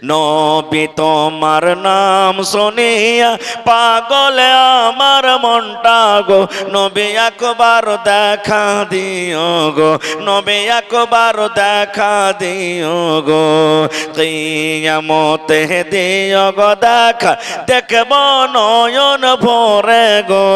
নবী তোমার নাম শুনিয়া পাগলে আমার মনটা গো, নবী একবার দেখা দিও গো, নবী একবার দেখা দিও গো। কিয়ামতে দিও গো দেখা, দেখব নয়ন ভরে গো।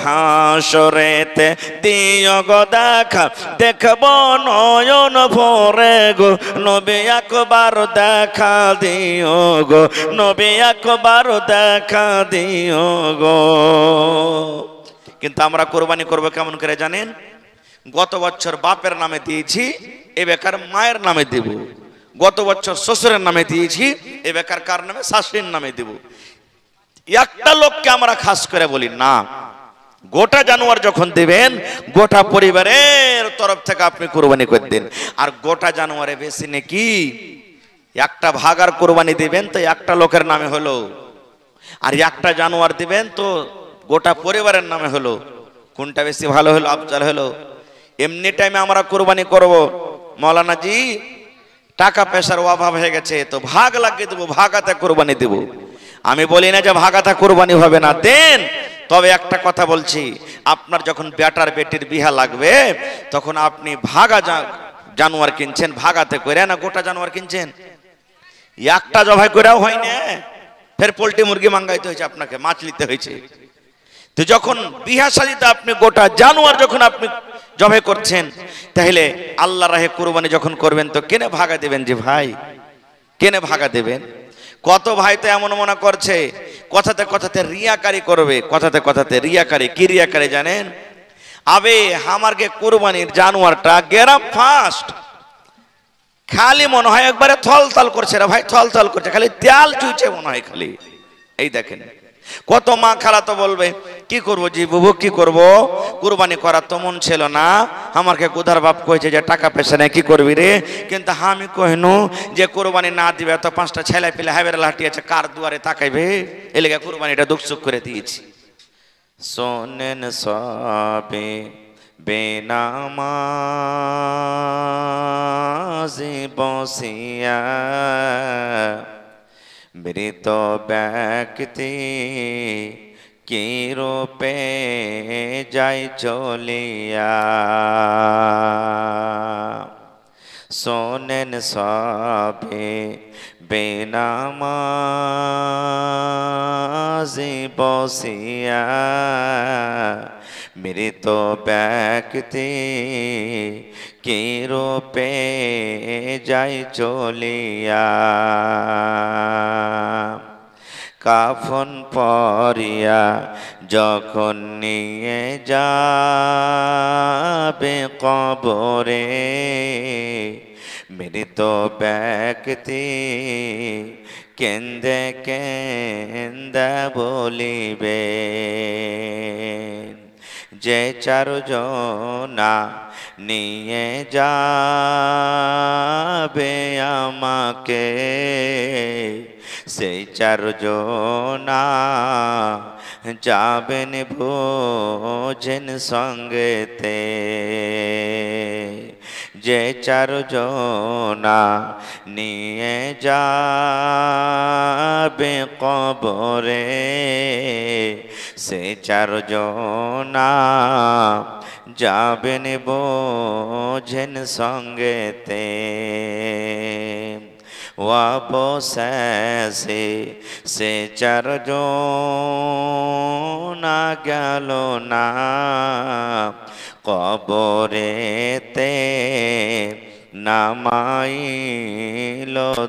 হাসরেতে দিও গো দেখা, দেখব নয়ন ভরে গো। নবী একবার দেখা দিও গো, নবী একবার দেখা দিও গো। কিন্তু আমরা কোরবানি করব কেমন করে জানেন? গত বছর বাপের নামে দিয়েছি, এ বেকার মায়ের নামে দেব। গত বছর শ্বশুরের নামে দিয়েছি, এ বেকার কার নামে? শাশুড়ির নামে দেব। একটা লোককে আমরা খাস করে বলি না, গোটা জানোয়ার যখন দিবেন গোটা পরিবারের তরফ থেকে আপনি কোরবানি করে দিন। আর গোটা জানোয়ারে বেশি নাকি একটা ভাগার কোরবানি দিবেন তো একটা লোকের নামে হলো, আর একটা জানোয়ার দিবেন তো গোটা পরিবারের নামে হলো। কোনটা বেশি ভালো হলো, আফজাল হলো? এমনি টাইমে আমরা কোরবানি করব, মৌলানা জি টাকা পয়সার অভাব হয়ে গেছে তো ভাগ লাগিয়ে দেবো, ভাগাতে কোরবানি দেব। আমি বলি না যে ভাগাতে কোরবানি হবে না, দেন। তবে একটা কথা বলছি, আপনার যখন বেটার বেটির বিহা লাগবে তখন আপনি ভাগা জানোয়ার কিনছেন, ভাগাতে করে না গোটা জানোয়ার কিনছেন। একটা জবাই করেও হয় না, ফের পোল্ট্রি মুরগি মাঙ্গাইতে হয়েছে, আপনাকে মাছ নিতে হয়েছে। তো যখন বিহা শাদীতে আপনি গোটা জানোয়ার যখন আপনি জবাই করছেন, তাহলে আল্লাহ রাহে কুরবানি যখন করবেন তো কেনে ভাগা দেবেন? যে ভাই কেনে ভাগা দেবেন? কত ভাই তো এমন মনে করছে কথাতে কথাতে রিয়াকারি করবে, কথাতে কথাতে রিয়াকারি। কি রিয়াকারি জানেন? আবে আমারকে কুরবানির জানোয়ারটা গেরাম ফাস্ট, খালি মনে হয় একবারে থল থল করছে রে ভাই, থল থল করছে, খালি তেল চুইছে মনে হয় খালি। এই দেখেন কত মা খালা তো বলবে কি করবো জি বুবু, কি করব, কুরবানি করার তো মন ছিল না, আমাকে গুধার বাপ কইছে যে টাকা পয়সা নেই, কি করবি রে? কিন্তু আমি কইনু যে কুরবানি না দিবে তো পাঁচটা ছেলে পেলে হাইবের লাঠি আছে, কার দুয়ারে তাকাইবে, এই লেগে কুরবানিটা দুঃখসুখ করে দিয়েছি। শোনেন সবে বেনামাজি বসিয়া, মৃত ব্যক্তি কি রূপে যাই চলিয়া। শোনেন সবে বেনামাজি বসিয়া, মৃত ব্যক্তি কি রূপে যাই চলিয়া। কাফন পরিয়া যখন নিয়ে যাবে কবরে, মৃত ব্যক্তি কেন্দে কেন্দে বলিবে, যে চারজনা নিয়ে যাবে আমাকে, সেই চারজনা যাবেন ভোজন সঙ্গেতে। যে চারজনা নিয়ে যাবে কবরে, সে চারজনা যাবেন ভোজন সঙ্গেতে। অবশেষে সে চারজনা গেল না কবরেতে, নামাইল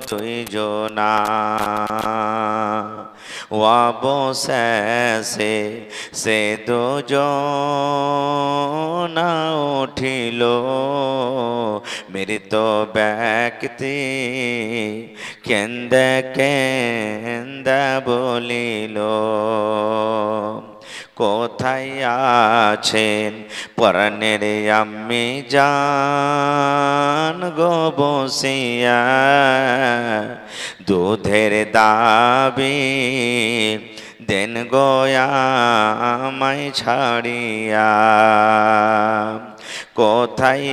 দুইজনা। অবশেষে সে দুজনা উঠিল, মৃত ব্যক্তি কেন্দে কেন্দে বলিল, কোথায় আছেন প্রাণের আম্মি জান গো বসিয়া, দুধের দাবি দেন গো আমায় ছাড়িয়া। কোথায়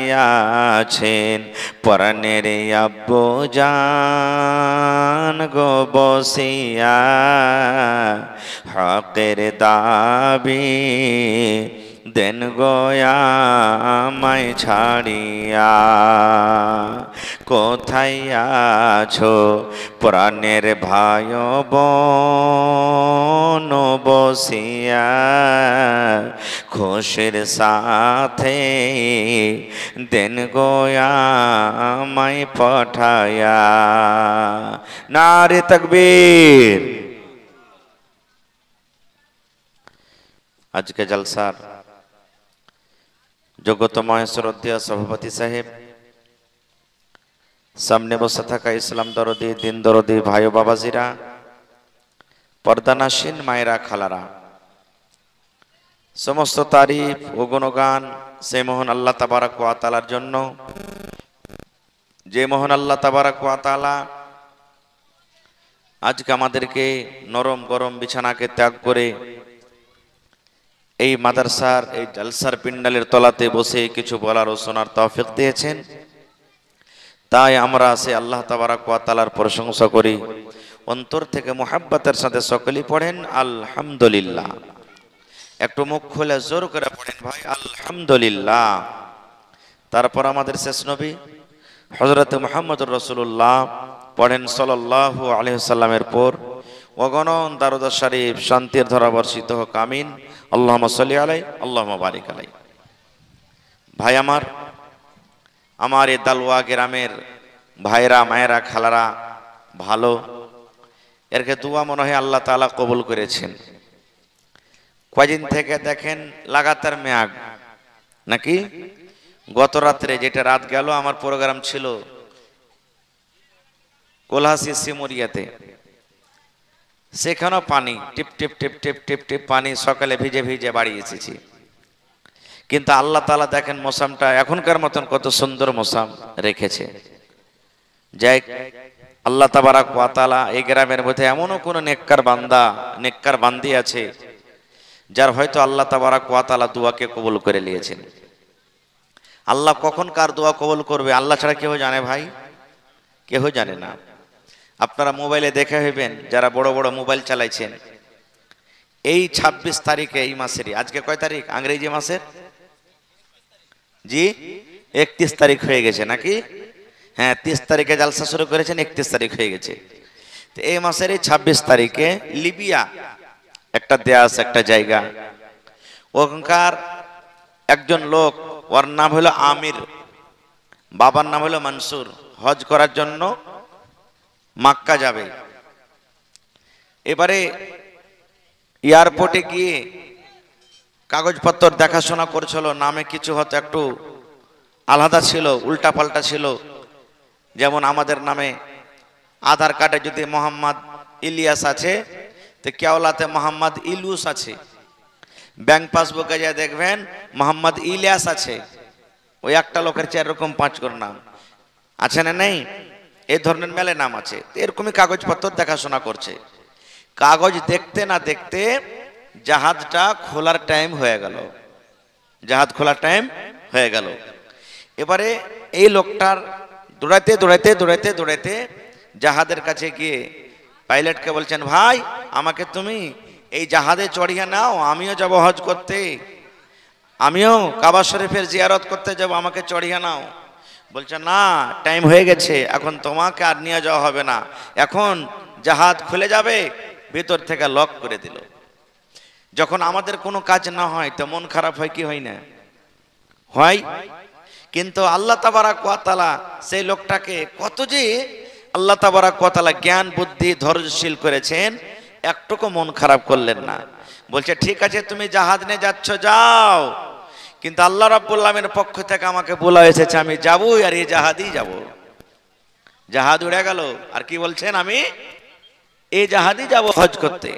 আছেন প্রাণের আব্বু জান গো বসিয়া হকের দাবি দেন গোয়া আমায় ছাড়িয়া কোথায় আছো প্রাণের ভাই বোন বসিয়া খুশির সাথে দেন গোয়া আমায় পাঠায়া নারে তাকবীর। আজকে জলসার যোগ্যতময় শ্রদ্ধেয় সভাপতি সাহেব, সামনে বসে থাকা ইসলাম দরদি দিন দরদি ভাই বাবাজিরা, পর্দানাসীন মায়েরা খালারা, সমস্ত তারিফ ও গুণগান সে মহান আল্লাহ তাবারাক ওয়া তাআলার জন্য, যে মহান আল্লাহ তাবারাক ওয়া তাআলা আজকে আমাদেরকে নরম গরম বিছানাকে ত্যাগ করে এই মাদ্রাসার এই জলসার পিন্ডালের তলাতে বসে কিছু বলার ও শোনার তৌফিক দিয়েছেন। তাই আমরা সে আল্লাহ তাবারাক ওয়া তাআলার প্রশংসা করি, অন্তর থেকে মুহাব্বতের সাথে সকলেই পড়েন আলহামদুলিল্লাহ। একটু মুখ খুলে জোর করে পড়েন ভাই আলহামদুলিল্লাহ। তারপর আমাদের শেষ নবী হযরত মুহাম্মদুর রাসূলুল্লাহ পড়েন সাল্লাল্লাহু আলাইহি ওয়াসাল্লামের পর অগণন দারুদ শরীফ শান্তির ধারা বর্ষিত হোক, আমিন। আল্লাহুম্মা সাল্লি আলাইহি আল্লাহুম্মা বারিক আলাইহি। ভাই আমার এই দালওয়া গ্রামের ভাইরা মায়েরা খালারা ভালো, এরকে দোয়া মনে হয় আল্লাহ তাআলা কবুল করেছেন। কয়দিন থেকে দেখেন লাগাতার মেয়াগ নাকি, গত রাত্রে যেটা রাত গেল আমার প্রোগ্রাম ছিল কোলহাসি সিমুরিয়াতে, সেখানেও পানি টিপ টিপ টিপ টিপ টিপ টিপ পানি, সকালে ভিজে ভিজে বাড়ি এসেছি। কিন্তু আল্লাহ তাআলা দেখেন মৌসামটা এখনকার মতন কত সুন্দর মৌসাম রেখেছে। যাই আল্লাহ তাবারাক ওয়া তাআলা এই গ্রামের মধ্যে এমনও কোনো নেককার বান্দা নেককার বান্দি আছে যার হয়তো আল্লাহ তাবারাক ওয়া তাআলা দোয়াকে কবুল করে নিয়েছেন। আল্লাহ কখন কার দোয়া কবুল করবে আল্লাহ ছাড়া কেউ জানে ভাই, কেউ জানে না। আপনারা মোবাইলে দেখে হইবেন যারা বড় বড় মোবাইল চালাইছেন, এই 26 তারিখে এই মাসেরই, আজকে কয় তারিখ ইংরেজি মাসের, জি 31 তারিখ হয়ে গেছে নাকি, হ্যাঁ 30 তারিখে জালসা শুরু করেছেন, 31 তারিখ হয়ে গেছে। তো এই মাসের 26 তারিখে লিবিয়া একটা দেশ একটা জায়গা, ওখানকার একজন লোক, ওর নাম হলো আমির, বাবার নাম হলো মনসুর, হজ করার জন্য মক্কা যাবে। এবারে এয়ারপোর্টে গিয়ে কাগজপত্র দেখাশোনা করছিল, নামে কিছু হয়তো একটু আলাদা ছিল, উল্টা পাল্টা ছিল। যেমন আমাদের নামে আধার কার্ডে যদি মোহাম্মদ ইলিয়াস আছে তো কেওলাতে মোহাম্মদ ইলুস আছে, ব্যাংক পাসবুকে যা দেখবেন মোহাম্মদ ইলিয়াস আছে, ওই একটা লোকের 4 রকম 5 করে নাম আছে না নেই, এই ধরনের মেলে নাম আছে। এরকমই কাগজপত্র দেখাশোনা করছে। কাগজ দেখতে না দেখতে জাহাজটা খোলার টাইম হয়ে গেল, জাহাজ খোলার টাইম হয়ে গেল। এবারে এই লোকটার দৌড়াইতে দৌড়াইতে দৌড়াইতে দৌড়াইতে জাহাজের কাছে গিয়ে পাইলটকে বলছেন, ভাই আমাকে তুমি এই জাহাজে চড়িয়ে নাও, আমিও যাব হজ করতে, আমিও কাবা শরীফের জিয়ারত করতে যাব, আমাকে চড়িয়ে নাও। বলছে না, টাইম হয়ে গেছে, এখন তোমাকে আর নিয়ে যাওয়া হবে না, এখন জাহাজ খুলে যাবে। ভিতর থেকে লক করে দিল। যখন আমাদের কোনো কাজ না হয় তো মন খারাপ হয় কি হয় না, হয়। কিন্তু আল্লাহ তাবারাক ওয়া তাআলা সেই লোকটাকে কত যে আল্লাহ তাবারাক ওয়া তাআলা জ্ঞান বুদ্ধি ধৈর্যশীল করেছেন, একটুকু মন খারাপ করলেন না। বলছে ঠিক আছে তুমি জাহাজ নিয়ে যাচ্ছ যাও, কিন্তু আল্লাহ রাব্বুল আলামিনের পক্ষ থেকে আমাকে বলা হয়েছে আমি যাবই, আর এই জাহাজেই যাব। জাহাজ উড়ে গেল, আর কি বলছেন আমি এই জাহাজেই যাব হজ করতে।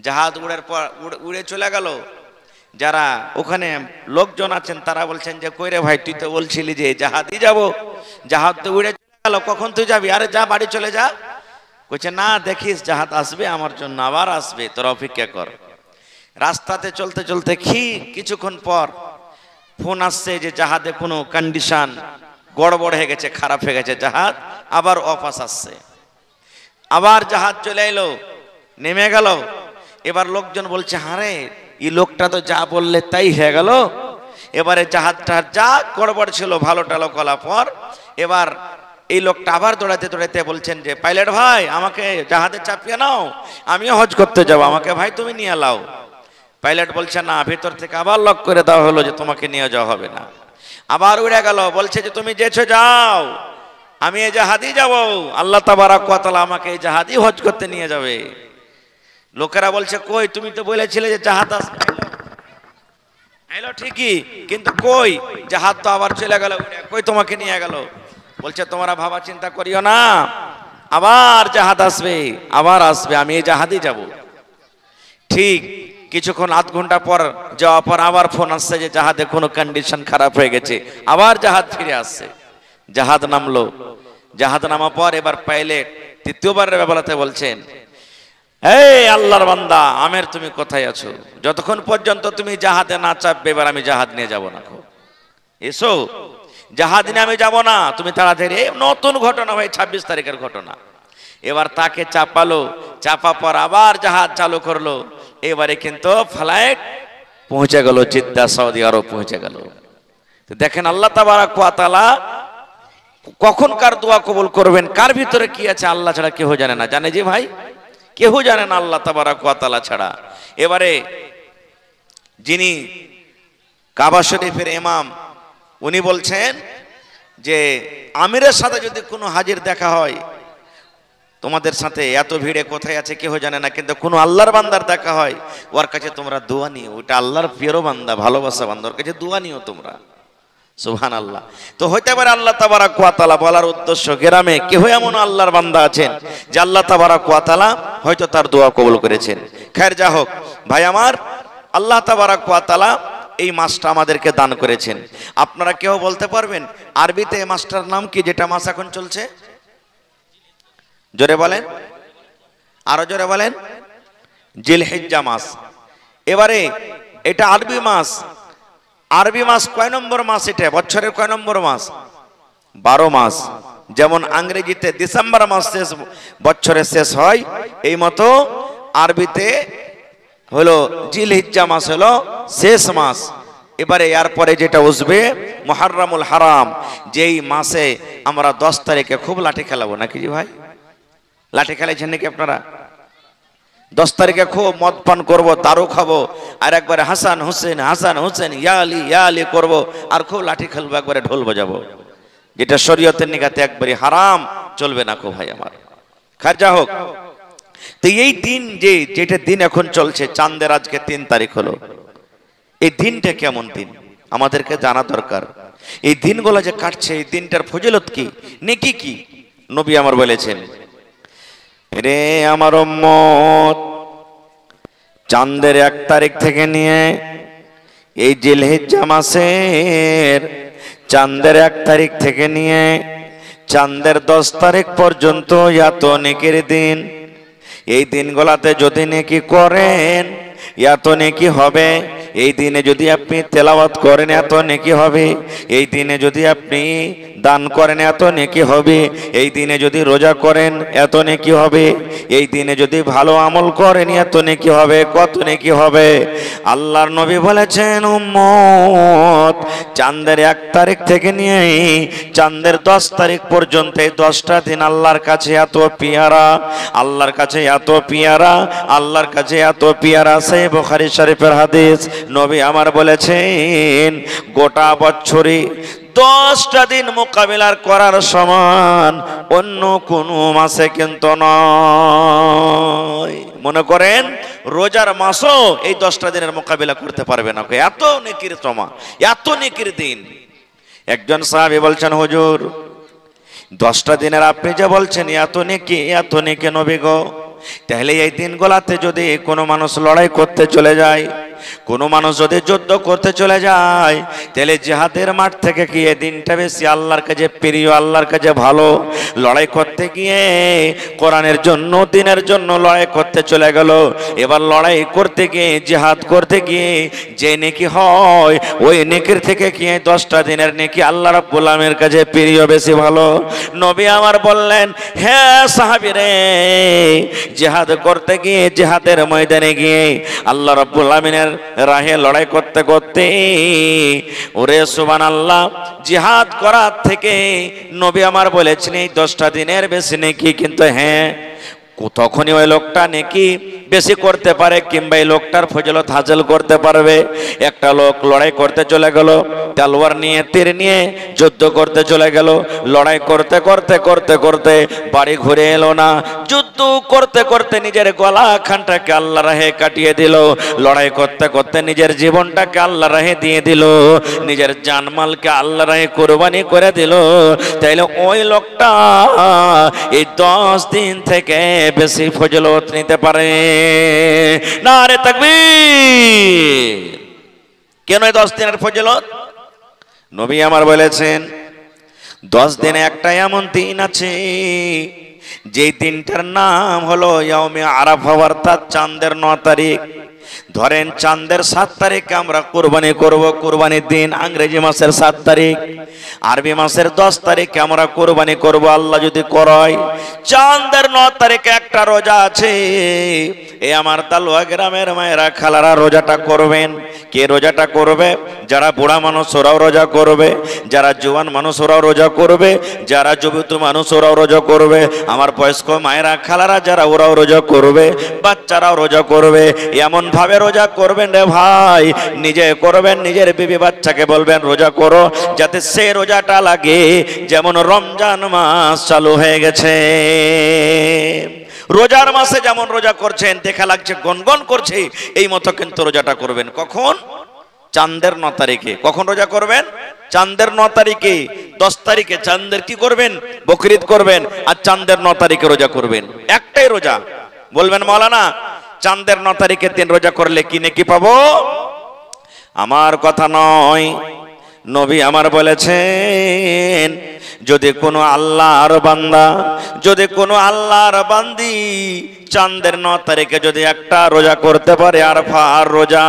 জাহাজ উড়ার পর উড়ে চলে গেল। যারা ওখানে লোকজন আছেন তারা বলছেন যে কই রে ভাই, তুই তো বলছিলি যে জাহাজেই যাব, জাহাজ তো উড়ে চলে গেল, কখন তুই যাবি? আরে যা বাড়ি চলে যা। কইছে না দেখিস জাহাজ আসবে আমার জন্য, আবার আসবে, তোর অপেক্ষা কর। রাস্তাতে চলতে চলতে কিছুক্ষণ পর ফোন আসছে যে জাহাজে কোনো কন্ডিশন গড়বড় হয়ে গেছে, খারাপ হয়ে গেছে, জাহাজ আবার ওয়াপস আসছে। আবার জাহাজ চলে এলো, নেমে গেল। এবার লোকজন বলছে, হারে এই লোকটা তো যা বললে তাই হয়ে গেল। এবারে জাহাজটা যা গড়বড় ছিল ভালো টালো কলা পর, এবার এই লোকটা আবার দৌড়াতে দৌড়াতে বলছেন যে পাইলট ভাই আমাকে জাহাজে চাপিয়ে নাও, আমিও হজ করতে যাবো, আমাকে ভাই তুমি নিয়ে লাও। পাইলট বলছে না, ভেতর থেকে আবার লক করে দেওয়া হলো যে তোমাকে নিয়ে যাওয়া হবে না। আবার উড়ে গেল, বলছে যে তুমি যেছো যাও, আমি এই জাহাজেই যাবো, আল্লাহ তাবারাক ওয়া তাআলা আমাকে এই জাহাজেই হজ করতে নিয়ে যাবে। লোকেরা বলছে কই, তুমি তো বলেছিলে যে জাহাজ আসবে, এলো ঠিকই, কিন্তু কই জাহাজ তো আবার চলে গেল, কই তোমাকে নিয়ে গেল। বলছে তোমরা ভাবা চিন্তা করিও না, আবার জাহাজ আসবে, আবার আসবে, আমি এই জাহাজেই যাব। ঠিক কিছুক্ষণ আধ ঘন্টা পর যাওয়ার পর আবার ফোন আসছে যে জাহাজে কোনো কন্ডিশন খারাপ হয়ে গেছে, আবার জাহাজ ফিরে আসছে। জাহাজ নামলো, জাহাজ নামার পর এবার পাইলট তৃতীয়বারের বেলাতে বলছেন, এই আল্লাহর বান্দা আমের তুমি কোথায় আছো? যতক্ষণ পর্যন্ত তুমি জাহাজে না চাপবে এবার আমি জাহাজ নিয়ে যাব না। এসো, জাহাজ নিয়ে আমি যাব না, তুমি তাড়াতাড়ি। নতুন ঘটনা ভাই, 26 তারিখের ঘটনা। এবার তাকে চাপালো, চাপা পর আবার জাহাজ চালু করলো। এবারে কিন্তু ফ্লাইট পৌঁছে গেল জিদ্দা, সৌদি আরব পৌঁছে গেল। তো দেখেন আল্লাহ তাবারাক ওয়া তাআলা কখন কার দোয়া কবুল করবেন, কার ভিতরে কি আছে আল্লাহ ছাড়া কেউ জানে না। জানে যে ভাই, কেউ জানে না আল্লাহ তাবারাক ওয়া তাআলা ছাড়া। এবারে যিনি কাবা শরীফের ইমাম, উনি বলছেন যে আমিরের সাথে যদি কোনো হাজির দেখা হয়, তোমাদের সাথে এত ভিড়ে কোথায় আছে কেউ জানে না, কিন্তু কোনো আল্লাহর বান্দার দেখা হয়, ওর কাছে তোমরা দোয়া নিও, ওটা আল্লাহর প্রিয় বান্দা, ভালোবাসা বান্দা, ওর কাছে দোয়া নিও তোমরা। সুবহানাল্লাহ। তো হইতে পারে আল্লাহ তাবারাক ওয়া তাআলা বলার উদ্দেশ্য, গ্রামে কেউ এমন আল্লাহর বান্দা আছেন যে আল্লাহ তাবারাক ওয়া তাআলা হয়তো তার দোয়া কবুল করেছেন। খৈর, যা হোক ভাই আমার, আল্লাহ তাবারাক ওয়া তাআলা এই মাসটা আমাদেরকে দান করেছেন। আপনারা কেউ বলতে পারবেন আরবিতে এই মাসটার নাম কি, যেটা মাস এখন চলছে? জোরে বলেন, আরো জোরে বলেন। জিলহিজ্জা মাস। এবারে এটা আরবি মাস। আরবি মাস কয় নম্বর মাস? এটা বছরের কয় নম্বর মাস? 12 মাস। যেমন ইংরেজিতে ডিসেম্বর মাস শেষ, বছরের শেষ হয়, এই মতো আরবিতে হলো জিলহিজ্জা মাস হলো শেষ মাস। এবারে এরপরে যেটা আসবে মুহররমুল হারাম, যেই মাসে আমরা 10 তারিখে খুব লাঠি খেলাবো, নাকি জি ভাই? লাঠি খেলাইছেন নাকি আপনারা? 10 তারিখে খুব মদ পান করবো, দারু খাবো, আর একবারে হাসান হোসেন হাসান হোসেন ইয়া আলী করবো, আর খুব লাঠি খেলবো, একবারে ঢোল বাজাবো, যেটা শরীয়তের নিগাতে একবারে হারাম, চলবে না কো ভাই আমার। খার যা হোক, তো এই দিন যেটা দিন এখন চলছে, চাঁদের আজকে 3 তারিখ হলো, এই দিনটা কেমন দিন আমাদেরকে জানা দরকার। এই দিনগুলো যে কাটছে, এই দিনটার ফজিলত কি, নেকি কি? নবী আমার বলেছেন, রে আমার উম্মত, চাঁদের 1 তারিখ থেকে নিয়ে এই জিলহিজ্জা মাসের চাঁদের 1 তারিখ থেকে নিয়ে চাঁদের 10 তারিখ পর্যন্ত এত নেকির দিন। এই দিনগুলাতে যদি নেকি করেন এত নেকি হবে। এই দিনে যদি আপনি তেলাওয়াত করেন এত নেকি হবে। এই দিনে যদি আপনি দান করেন এত নেকি হবে। এই দিনে যদি রোজা করেন এত নেকি হবে। এই দিনে যদি ভালো আমল করেন এত নেকি হবে। কত নেকি হবে? আল্লাহর নবী বলেছেন, উম্মত, চাঁদের 1 তারিখ থেকে নিয়ে চাঁদের 10 তারিখ পর্যন্ত এই 10টা দিন আল্লাহর কাছে এত পিয়ারা, আল্লাহর কাছে এত পিয়ারা, আল্লাহর কাছে এত পিয়ারা। সেই বুখারী শরীফের হাদিস, নবী আমার বলেছেন, গোটা বছরে 10টা দিন মোকাবিলার করার সমান অন্য কোনো মাসে কিন্তু নয়। মনে করেন রোজার মাসও এই 10টা দিনের মোকাবিলা করতে পারবে না। এত নেকির জমা, এত নেকির দিন। একজন সাহাবী বলছেন, হুজুর 10টা দিনের আপনি যে বলছেন এত নেকি নবী গো, তাহলে এই দিনগুলাতে যদি কোনো মানুষ লড়াই করতে চলে যায়, কোনো মানুষ যদি যুদ্ধ করতে চলে যায় তাহলে জিহাদের মাঠ থেকে গিয়ে দিনটা বেশি আল্লাহর কাছে প্রিয়, আল্লাহর কাছে ভালো। লড়াই করতে গিয়ে কোরআনের জন্য, দিনের জন্য লড়াই করতে চলে গেল। এবার লড়াই করতে গিয়ে, জিহাদ করতে গিয়ে যে নেকি হয় ওই নেকির থেকে গিয়ে 10টা দিনের নেকি আল্লাহ রাব্বুল আলামিনের কাছে প্রিয়, বেশি ভালো। নবী আমার বললেন, হে সাহাবীরে, জিহাদ করতে গিয়ে, জিহাদের ময়দানে গিয়ে আল্লাহ রাব্বুল আলামিনের রাহে লড়াই করতে করতে, ওরে সুবহানাল্লাহ, জিহাদ করার থেকে নবী আমার বলেছেন এই 10টা দিনের বেশি নেকি। কিন্তু হ্যাঁ, তখনই ওই লোকটা নেকি বেশি করতে পারে কিংবা এই লোকটার ফজিলত হাসিল করতে পারবে। একটা লোক লড়াই করতে চলে গেল, তলোয়ার নিয়ে, তীর নিয়ে যুদ্ধ করতে চলে গেল। লড়াই করতে করতে করতে করতে বাড়ি ঘুরে এলো না। যুদ্ধ করতে করতে নিজের গলা খানটাকে আল্লাহর রাহে কাটিয়ে দিল। লড়াই করতে করতে নিজের জীবনটাকে আল্লাহর রাহে দিয়ে দিল, নিজের জানমালকে আল্লাহর রাহে কুরবানি করে দিল। তাইলে ওই লোকটা এই 10 দিন থেকে বেশি ফজিলত নিতে পারে। নারে তাকবীর। কেন 10 দিনের ফজিলত? নবী আমার বলেছেন 10 দিনে একটা এমন দিন আছে যেই দিনটার নাম হলো ইয়াউমে আরাফা, অর্থাৎ চাঁদের 9 তারিখ। ধরেন চাঁদের 7 তারিখে আমরা কুরবানি করব, কুরবানির দিন ইংরেজি মাসের 7 তারিখ, আরবি মাসের 10 তারিখে আমরা কুরবানি করব আল্লাহ যদি করায়। চাঁদের 9 তারিখে একটা রোজা আছে। এই আমার তালুয়া গ্রামের মায়েরা খালারা রোজাটা করবেন। কে রোজাটা করবে? যারা বুড়া মানুষ ওরাও রোজা করবে, যারা জওয়ান মানুষ ওরাও রোজা করবে, যারা যুবতী মানুষ ওরাও রোজা করবে, আমার বয়স্ক মায়েরা খালারা যারা ওরাও রোজা করবে, বাচ্চারাও রোজা করবে। এমন ভাবে রোজা করবেন রে ভাই, নিজে করবেন, নিজের বিবি বাচ্চাকে বলবেন রোজা করো, যাতে সে রোজাটা লাগে যেমন রমজান মাস চালু হয়ে গেছে। রোজার মাসে যেমন রোজা করছেন দেখা লাগছে গনগন করছে, এই মতো কিন্তু রোজাটা করবেন। কখন? চাঁদের 9 তারিখে। কখন রোজা করবেন? চাঁদের 9 তারিখে। 10 তারিখে চাঁদের কি করবেন? বকরিদ করবেন। আর চাঁদের 9 তারিখে রোজা করবেন। একটাই রোজা। বলবেন মাওলানা চাঁদের 9 তারিখের দিন রোজা করলে কি নেকি পাবো? আমার কথা নয়, নবী আমার বলেছেন যদি কোনো আল্লাহর বান্দা, যদি কোনো আল্লাহর বান্দি চাঁদের 9 তারিখে যদি একটা রোজা করতে পারে, আরফার রোজা,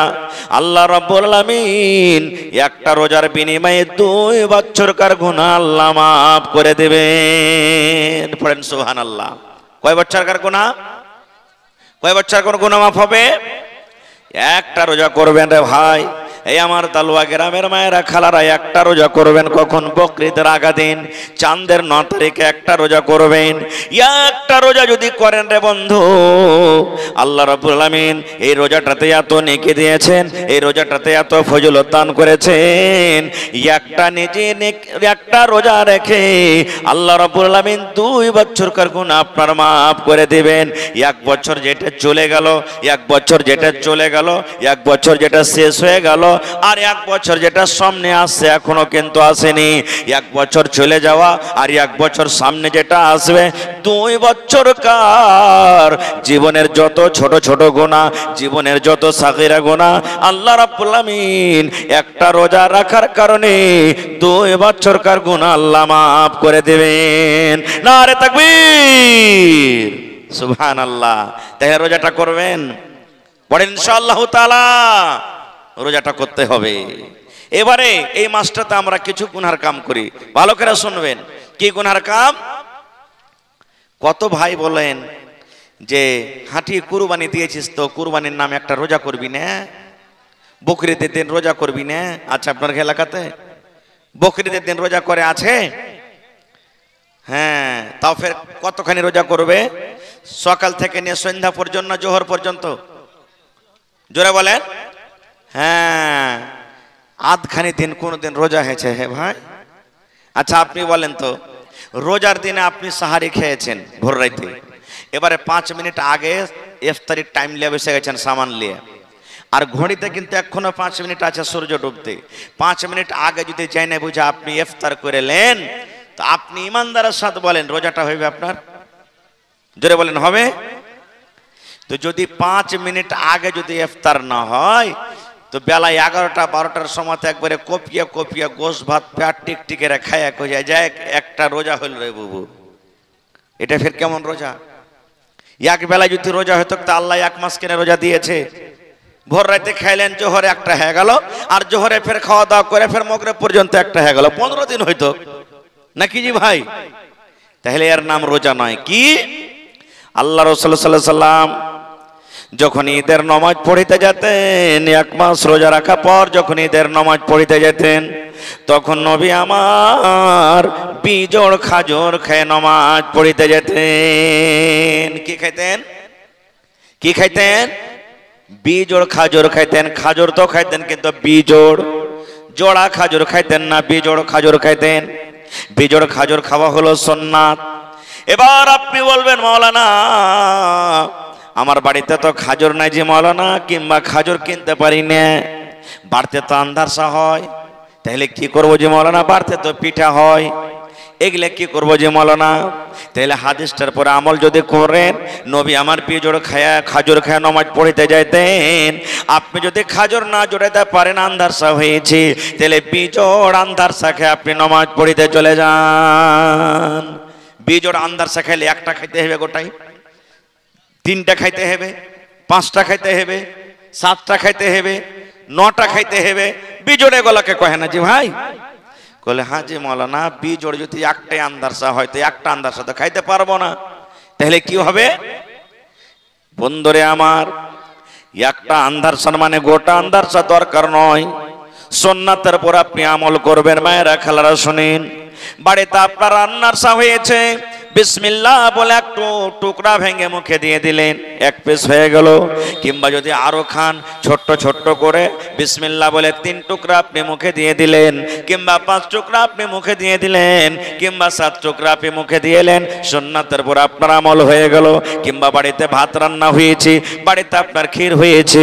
আল্লাহ রাব্বুল আলামিন একটা রোজার বিনিময়ে 2 বছরকার গুনাহ আল্লাহ মাফ করে দেবেন। পড়েন সুবহানাল্লাহ। কয় বছরকার গুনাহ? কয় বছর কোন গুনাহ মাফ হবে? একটা রোজা করবেন রে ভাই। এই আমার তালুয়া গ্রামের মায়েরা খালারা একটা রোজা করবেন। কখন? বকরিদের আগা দিন চাঁদের 9 তারিখে একটা রোজা করবেন। একটা রোজা যদি করেন রে বন্ধু, আল্লাহ রাব্বুল আলামিন এই রোজাটাতে এত নেকি দিয়েছেন, এই রোজাটাতে এত ফজিলত দান করেছেন। একটা নিজে একটা রোজা রেখে আল্লাহ রাব্বুল আলামিন 2 বছরকার গুনাহ আপনার মাফ করে দিবেন। 1 বছর যেটা চলে গেল, 1 বছর যেটা চলে গেল, 1 বছর যেটা শেষ হয়ে গেল, আর 1 বছর যেটা সামনে আসছে এখনো কিন্তু আসেনি। 1 বছর চলে যাওয়া আর 1 বছর সামনে যেটা আসবে, 2 বছরকার জীবনের যত ছোট ছোট গুনাহ, জীবনের যত সাগীরা গুনাহ আল্লাহ রাব্বুল আলামিন একটা রোজা রাখার কারণে 2 বছরকার গুনাহ আল্লাহ মাফ করে দেবেন। নারে তাকবীর, সুবহানাল্লাহ। তাই রোজাটা করবেন, পরে ইনশাআল্লাহ তাআলা রোজাটা করতে হবে। এবারে এই মাসটাতে আমরা কিছু গুনার কাম করি, ভালো করে শুনবেন। কি গুনার কাম? কত ভাই বলেন যে হাঁটি কুরবানি দিয়েছিস তো কুরবানির নামে একটা রোজা করবি না, বকরিদের দিন রোজা করবি না? আচ্ছা, আপনার এলাকাতে বকরিদের দিন রোজা করে আছে? হ্যাঁ, তাও ফের কতখানি রোজা করবে? সকাল থেকে নিয়ে সন্ধ্যা পর্যন্ত, জোহর পর্যন্ত? জোরে বলেন। হ্যাঁ, আধখানি দিন কোন দিন রোজা হয়েছে? হে ভাই, আচ্ছা আপনি বলেন তো, রোজার দিনে আপনি সাহারি খেয়েছেন ভোর রাইতে, এবারে 5 মিনিট আগে ইফতারির টাইম নিয়ে বসে গেছেন সামান নিয়ে, আর ঘড়িতে কিন্তু এখনো 5 মিনিট আছে সূর্য ডুবতে। 5 মিনিট আগে যদি যাই না বুঝে আপনি ইফতার করেলেন, তো আপনি ইমানদারের সাথে বলেন রোজাটা হইবে আপনার? জোরে বলেন, হবে? তো যদি 5 মিনিট আগে যদি ইফতার না হয়, তো বেলা 11টা 12টার সময় একবারে কপিয়া কপিয়া গোশ ভাত পেট টিকটিকে খায়া কইয়া যায় একটা রোজা হইল রে বাবু, এটা ফের কেমন রোজা? এক বেলায় যদি রোজা হতো তা আল্লাহ 1 মাস কেন রোজা দিয়েছে? ভোর রাতে খাইলেন, জোহরে একটা হয়ে গেল, আর জোহরে ফের খাওয়া দাওয়া করে ফের মাগরিব পর্যন্ত একটা হয়ে গেল, 15 দিন হইতো নাকি জি ভাই? তাহলে এর নাম রোজা নয়। কি? আল্লাহ রাসূল সাল্লাল্লাহু আলাইহি সাল্লাম যখন ঈদের নামাজ পড়িতে যেতেন, 1 মাস রোজা রাখা পর যখন ঈদের নামাজ পড়িতে যেতেন, তখন নবী আমার বিজোড় খাজর খেয়ে নামাজ পড়িতে যেতেন। কি খাইতেন? কি খাইতেন? বিজোড় খাজর খাইতেন। খাজর তো খাইতেন কিন্তু বিজোড়, জোড়া খাজর খাইতেন না, বিজোড় খাজর খাইতেন। বিজোড় খাজর খাওয়া হলো সুন্নাত। এবার আপনি বলবেন মাওলানা আমার বাড়িতে তো খাজর নাই যে মাওলানা, কিংবা খাজর কিনতে পারি না, বাড়িতে তো আন্দারসা হয়, তাহলে কি করবো যে মাওলানা? বাড়িতে তো পিঠা হয়, এগুলা কি করবো যে মাওলানা? তাহলে হাদিসটার পরে আমল যদি করেন, নবী আমার বিজোড় খায়া খাজর খায়া নামাজ পড়িতে যাইতেন। আপনি যদি খাজর না জোড়াতে পারেন, আন্দারসা হয়েছে, তাহলে বিজোড় আন্দারসা খেয়ে আপনি নামাজ পড়িতে চলে যান। বিজোড় আন্দারসা খাইলে একটা খাইতে হবে গোটাই, 3টা খাইতে হবে, 5টা খাইতে হবে, 7টা খাইতে হবে, 9টা খাইতে হবে। বিজোড়ে গলাকে কহে না জি ভাই? বলে হ্যাঁ জি মাওলানা, বিজোড় যদি একটাই আন্দারসা হয় তো একটা আন্দারসা তো খাইতে পারবো না, তাহলে কি হবে? বন্ধুরে আমার, একটা আন্দারসা মানে গোটা আন্দারসা দরকার নয়, সুন্নাতের পর আপনি আমল করবেন। মায়েরা খালারা শুনেন, বাড়িতে আপনার আন্দারসা হয়েছে, বিসমিল্লাহ বলে একটু টুকরা ভেঙে মুখে দিয়ে দিলেন, 1 পিস হয়ে গেল। কিংবা যদি আরো খান, ছোট্ট ছোট্ট করে বিসমিল্লাহ বলে 3 টুকরা আপনি মুখে দিয়ে দিলেন, কিংবা 5 টুকরা আপনি মুখে দিয়ে দিলেন, কিংবা 7 টুকরা আপনি মুখে দিয়ে এলেন, সুন্নাতের পর আপনার আমল হয়ে গেল। কিংবা বাড়িতে ভাত রান্না হয়েছে, বাড়িতে আপনার ক্ষীর হয়েছে,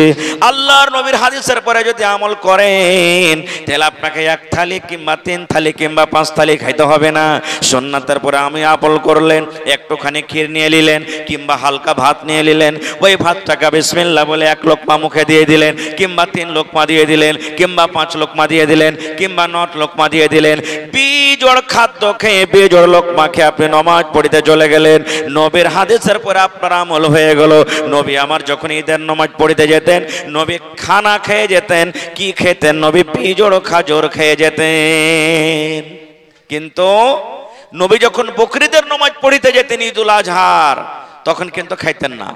আল্লাহর নবীর হাদিসের পরে যদি আমল করেন, তাহলে আপনাকে 1 থালি কিংবা 3 থালি কিংবা 5 থালি খাইতে হবে না। সুন্নাতের পরে আমি আমল করলেন, একটুখানি ক্ষীর নিয়ে নিলেন কিংবা হালকা ভাত নিয়ে নিলেন, ওই ভাতটাকে বিসমিল্লাহ বলে 1 লোকমা মুখে দিয়ে দিলেন, কিংবা 3 লোকমা দিয়ে দিলেন, কিংবা 5 লোকমা দিয়ে দিলেন, কিংবা 9 লোকমা দিয়ে দিলেন। বিজোড় খাদ্য খেয়ে, বিজোড় লোকমা খেয়ে আপনি নামাজ পড়িতে চলে গেলেন। নবীর হাদিসের পরে আপনার আমল হয়ে গেল। নবী আমার যখন ঈদের নামাজ পড়িতে যেতেন, নবী খানা খেয়ে যেতেন। কি খেতেন? নবী বিজোড় খাজর খেয়ে যেতেন। কিন্তু নবী যখন বকরিদের নামাজ পড়িতে যেতেন ঈদুল আজহার, তখন কিন্তু খাইতেন না।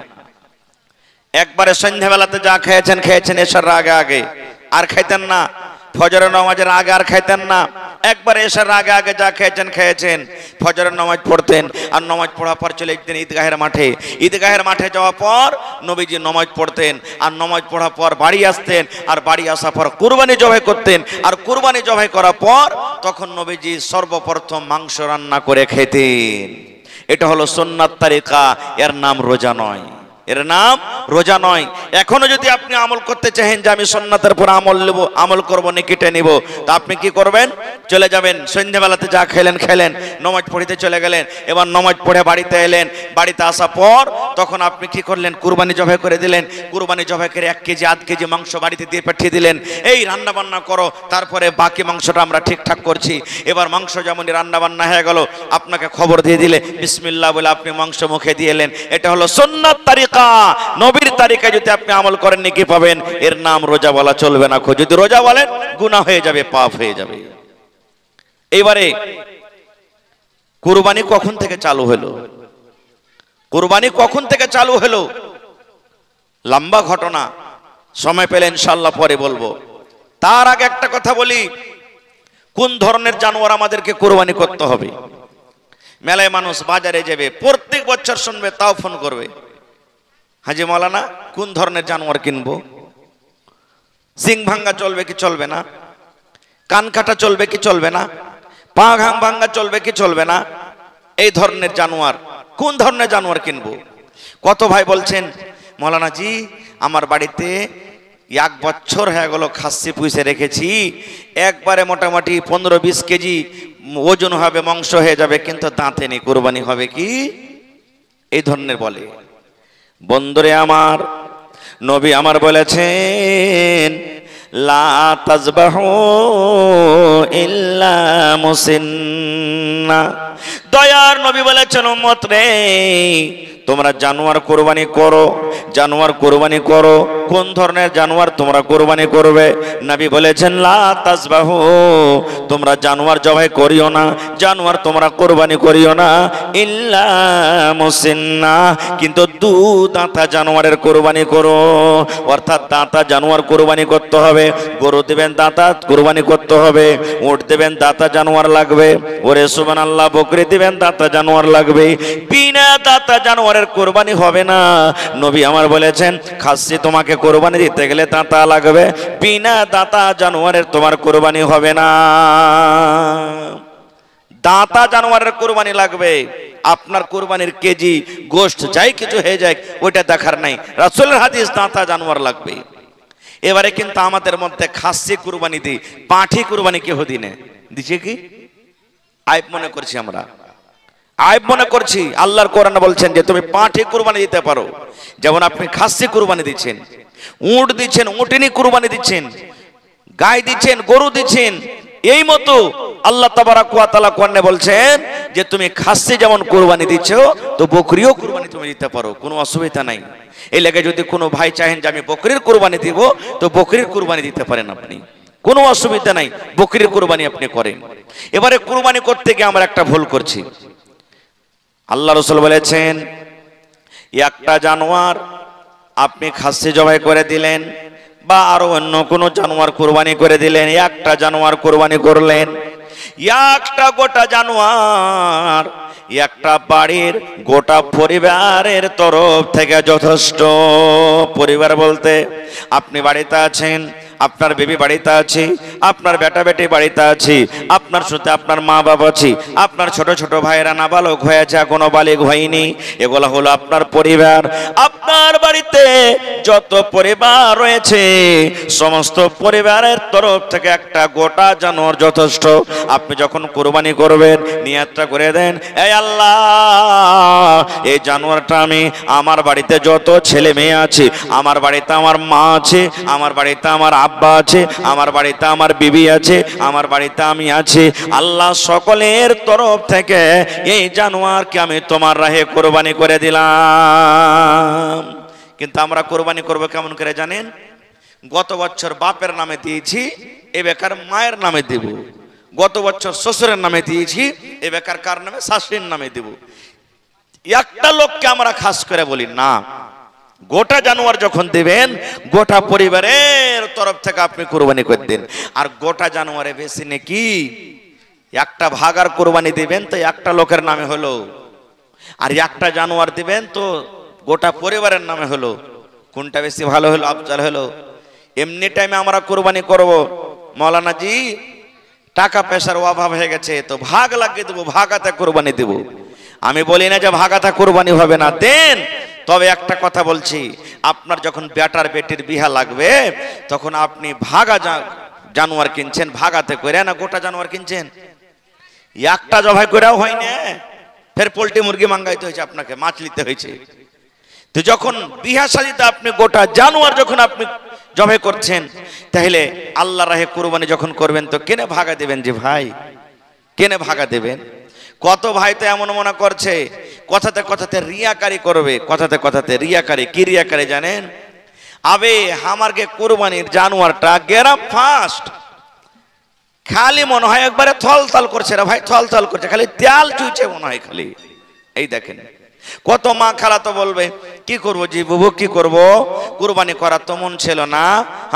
একবারে সন্ধ্যাবেলাতে যা খেয়েছেন খেয়েছেন, এশার আগে আগে আর খাইতেন না। ফজরের নামাজের আগে আর খাইতেন না। একবার এশার আগে আগে যা খেয়েছেন খেয়েছেন। ফজরের নামাজ পড়তেন, আর নামাজ পড়ার পর চলে যেতেন ঈদগাহের মাঠে। ঈদগাহের মাঠে যাওয়ার পর নবীজি নামাজ পড়তেন, আর নামাজ পড়ার পর বাড়ি আসতেন, আর বাড়ি আসার পর কুরবানি জবাই করতেন, আর কুরবানি জবাই করার পর তখন নবীজি সর্বপ্রথম মাংস রান্না করে খেতেন। এটা হলো সুন্নাত তারিকা, এর নাম রোজা নয়, এর নাম রোজা নয়। এখনো যদি আপনি আমল করতে চাহেন যে আমি সুন্নাতের পর আমল করবো, নিকিটে নিব, তা আপনি কি করবেন? চলে যাবেন, সন্ধ্যাবেলাতে যা খেলেন খেলেন, নামাজ পড়িতে চলে গেলেন। এবার নামাজ পড়ে বাড়িতে এলেন, বাড়িতে আসার পর তখন আপনি কি করলেন? কুরবানি জবাই করে দিলেন। কুরবানি জবাই করে 1 কেজি 1/2 কেজি মাংস বাড়িতে দিয়ে পাঠিয়ে দিলেন, এই রান্না বান্না করো, তারপরে বাকি মাংসটা আমরা ঠিকঠাক করছি। এবার মাংস যেমনই রান্না বান্না হয়ে গেল, আপনাকে খবর দিয়ে দিলে, বিসমিল্লাহ বলে আপনি মাংস মুখে দিয়ে এলেন। এটা হলো সুন্নাত তারিকা। নবীর তারিকায় যদি আপনি আমল করেন, কি পাবেন? এর নাম রোজা বলা চলবে না। যদি রোজা বলেন, গুনাহ হয়ে যাবে, পাপ হয়ে যাবে। এইবারে কুরবানি কখন থেকে চালু হলো? কুরবানি কখন থেকে চালু হলো? লম্বা ঘটনা, সময় পেলে ইনশাআল্লাহ পরে বলবো। তার আগে একটা কথা বলি, কোন ধরনের জানোয়ার আমাদেরকে কুরবানি করতে হবে? মেলায় মানুষ বাজারে যাবে, প্রত্যেক বছর শুনবে, তাও ফোন করবে, হাজি মাওলানা কোন ধরনের জানোয়ার কিনবো? সিং ভাঙ্গা চলবে কি চলবে না? কান কাটা চলবে কি চলবে না? পা ঘাম ভাঙ্গা চলবে কি চলবে না? এই ধরনের জানোয়ার, কোন ধরনের জানোয়ার কিনবো? কত ভাই বলছেন মাওলানা জি আমার বাড়িতে 1 বছর হয়ে গেল খাসি পুষে রেখেছি, একবারে মোটামুটি 15-20 কেজি ওজন হবে, মাংস হয়ে যাবে, কিন্তু দাঁতে নেই, কুরবানি হবে কি? এই ধরনের বলে। বন্ধুরে আমার, নবী আমার বলেছেন লা তাজবাহু ইল্লা মুসিন্না। দয়ার নবী বলেছেন, উম্মত রে তোমরা জানোয়ার কোরবানি করো, জানোয়ার কোরবানি করো। কোন ধরনের জানোয়ার তোমরা কোরবানি করবে? নবী বলেছেন লা তাজবাহু, তোমরা জানোয়ার জবাই করিও না, জানোয়ার তোমরা কোরবানি করিও না, ইল্লা মুসিন্না, কিন্তু দু দাঁতা জানোয়ারের কোরবানি করো। অর্থাৎ দাঁতা জানোয়ার কোরবানি করতে হবে। গরু দেবেন দাঁতা কোরবানি করতে হবে, উট দেবেন দাঁতা জানোয়ার লাগবে। ওরে সুবহানাল্লাহ, বকরি দিবেন দাঁতা জানোয়ার লাগবে। বিনা দাঁতা জানোয়ারের কোরবানি হবে না। নবী আমার বলেছেন খাসি তোমাকে কোরবানি দিতে গেলে দাঁতা লাগবে, বিনা দাঁতা জানোয়ারের তোমার কোরবানি হবে না। দাঁতা জানোয়ারের কোরবানি লাগবে। আপনার কোরবানির কেজি গোশত যাই কিছু হয়ে যায় ওইটা দেখার নাই, রাসূলের হাদিস দাঁতা জানোয়ার লাগবে। এবারে কিন্তু আমাদের মধ্যে খাসি কুরবানি দিই, পাঁঠি কুরবানি কেউ দিনে দিচ্ছে কি আইব মনে করছি আমরা, আইব মনে করছি। আল্লাহর কোরআন বলছেন যে তুমি পাঁঠি কুরবানি দিতে পারো, যেমন আপনি খাসি কুরবানি দিচ্ছেন, উট দিচ্ছেন, উটনি কুরবানি দিচ্ছেন, গাই দিচ্ছেন, গরু দিচ্ছেন। এই মতো আল্লাহ তাবারাক ওয়া তাআলা কোরআনে বলছেন যে তুমি খাসি যেমন কুরবানি দিচ্ছ তো বকরিও কুরবানি তুমি দিতে পারো, কোনো অসুবিধা নাই। এই লাগে যদি কোনো ভাই চাহেন যে আমি বকরির কুরবানি দিব তো বকরির কুরবানি দিতে পারেন আপনি, কোনো অসুবিধা নাই, বকরির কুরবানি আপনি করেন। এবারে কুরবানি করতে গিয়ে আমরা একটা ভুল করছি। আল্লাহ রাসূল বলেছেন একটা জানোয়ার আপনি খাসি জবাই করে দিলেন বা আরো অন্য কোনো জানোয়ার কুরবানি করে দিলেন, একটা জানোয়ার কুরবানি করলেন, একটা গোটা জানোয়ার একটা বাড়ির গোটা পরিবারের তরফ থেকে যথেষ্ট। পরিবার বলতে আপনি বাড়িতে আছেন, আপনার বেবি বাড়িতে আছে, আপনার বেটা বেটি বাড়িতে আছে, আপনার সাথে আপনার মা বাবা আছে, আপনার ছোট ছোট ভাইরা নাবালক হয়েছে এখনো বালিগ হয়নি, এগুলো হলো আপনার পরিবার। আপনার বাড়িতে যত পরিবার রয়েছে সমস্ত পরিবারের তরফ থেকে একটা গোটা জানোয়ার যথেষ্ট। আপনি যখন কুরবানি করবেন নিয়াতটা করে দেন, এই আল্লাহ এই জানোয়ারটা আমি আমার বাড়িতে যত ছেলে মেয়ে আছে, আমার বাড়িতে আমার মা আছে, আমার বাড়িতে আমার আব্বা আছে, আমার বাড়িতে আমার বিবি আছে, আমার বাড়িতে আমি আছি, আল্লাহ সকলের তরফ থেকে এই জানোয়ারকে আমি তোমার রাহে কোরবানি করে দিলাম। কিন্তু আমরা কোরবানি করবো কেমন করে জানেন? গত বছর বাপের নামে দিয়েছি, এ বেকার মায়ের নামে দেব। গত বছর শ্বশুরের নামে দিয়েছি, এ বেকার কার নামে? শাশুড়ির নামে দেব। একটা লোককে আমরা খাস করে বলি না, গোটা জানোয়ার যখন দিবেন গোটা পরিবারের তরফ থেকে আপনি কোরবানি করে দিন। আর গোটা জানোয়ারে বেশি নাকি একটা ভাগার কোরবানি দিবেন তো একটা লোকের নামে হলো, আর একটা জানোয়ার দিবেন তো গোটা পরিবারের নামে হলো। কোনটা বেশি ভালো হলো, আফজাল হলো? এমনি টাইমে আমরা কোরবানি করব, মৌলানা জি টাকা পয়সার অভাব হয়ে গেছে তো ভাগ লাগিয়ে দেবো, ভাগাতে কোরবানি দেব। আমি বলি না যে ভাগাতে কোরবানি হবে না, দেন। তবে একটা কথা বলছি, আপনার যখন বেটার বেটির বিহা লাগবে তখন আপনি ভাগা জানোয়ার কিনছেন, ভাগাতে করে না গোটা জানোয়ার কিনছেন। একটা জবাই করেও হয় না, ফের পোল্ট্রি মুরগি মাঙ্গাইতে হয়েছে, আপনাকে মাছ নিতে হয়েছে। তো যখন বিহা শাদীতে আপনি গোটা জানোয়ার যখন আপনি জবাই করছেন, তাহলে আল্লাহর রাহে কুরবানি যখন করবেন তো কেনে ভাগা দেবেন? যে ভাই কেনে ভাগা দেবেন? কত ভাই তো এমন মনে করছে কথাতে কথাতে রিয়াকারি করবে, কথাতে কথাতে রিয়াকারি। কি রিয়াকারি জানেন? আবে আমারকে কুরবানির জানোয়ারটা গেরাম ফাস্ট, খালি মনে হয় একবারে থল থল করছে রে ভাই, থল থল করছে, খালি তেল চুইছে মনে হয় খালি। এই দেখেন কত মা খালা তো বলবে কি করবো জি বুবু, কি করব, কুরবানি করার তো মন ছিল না,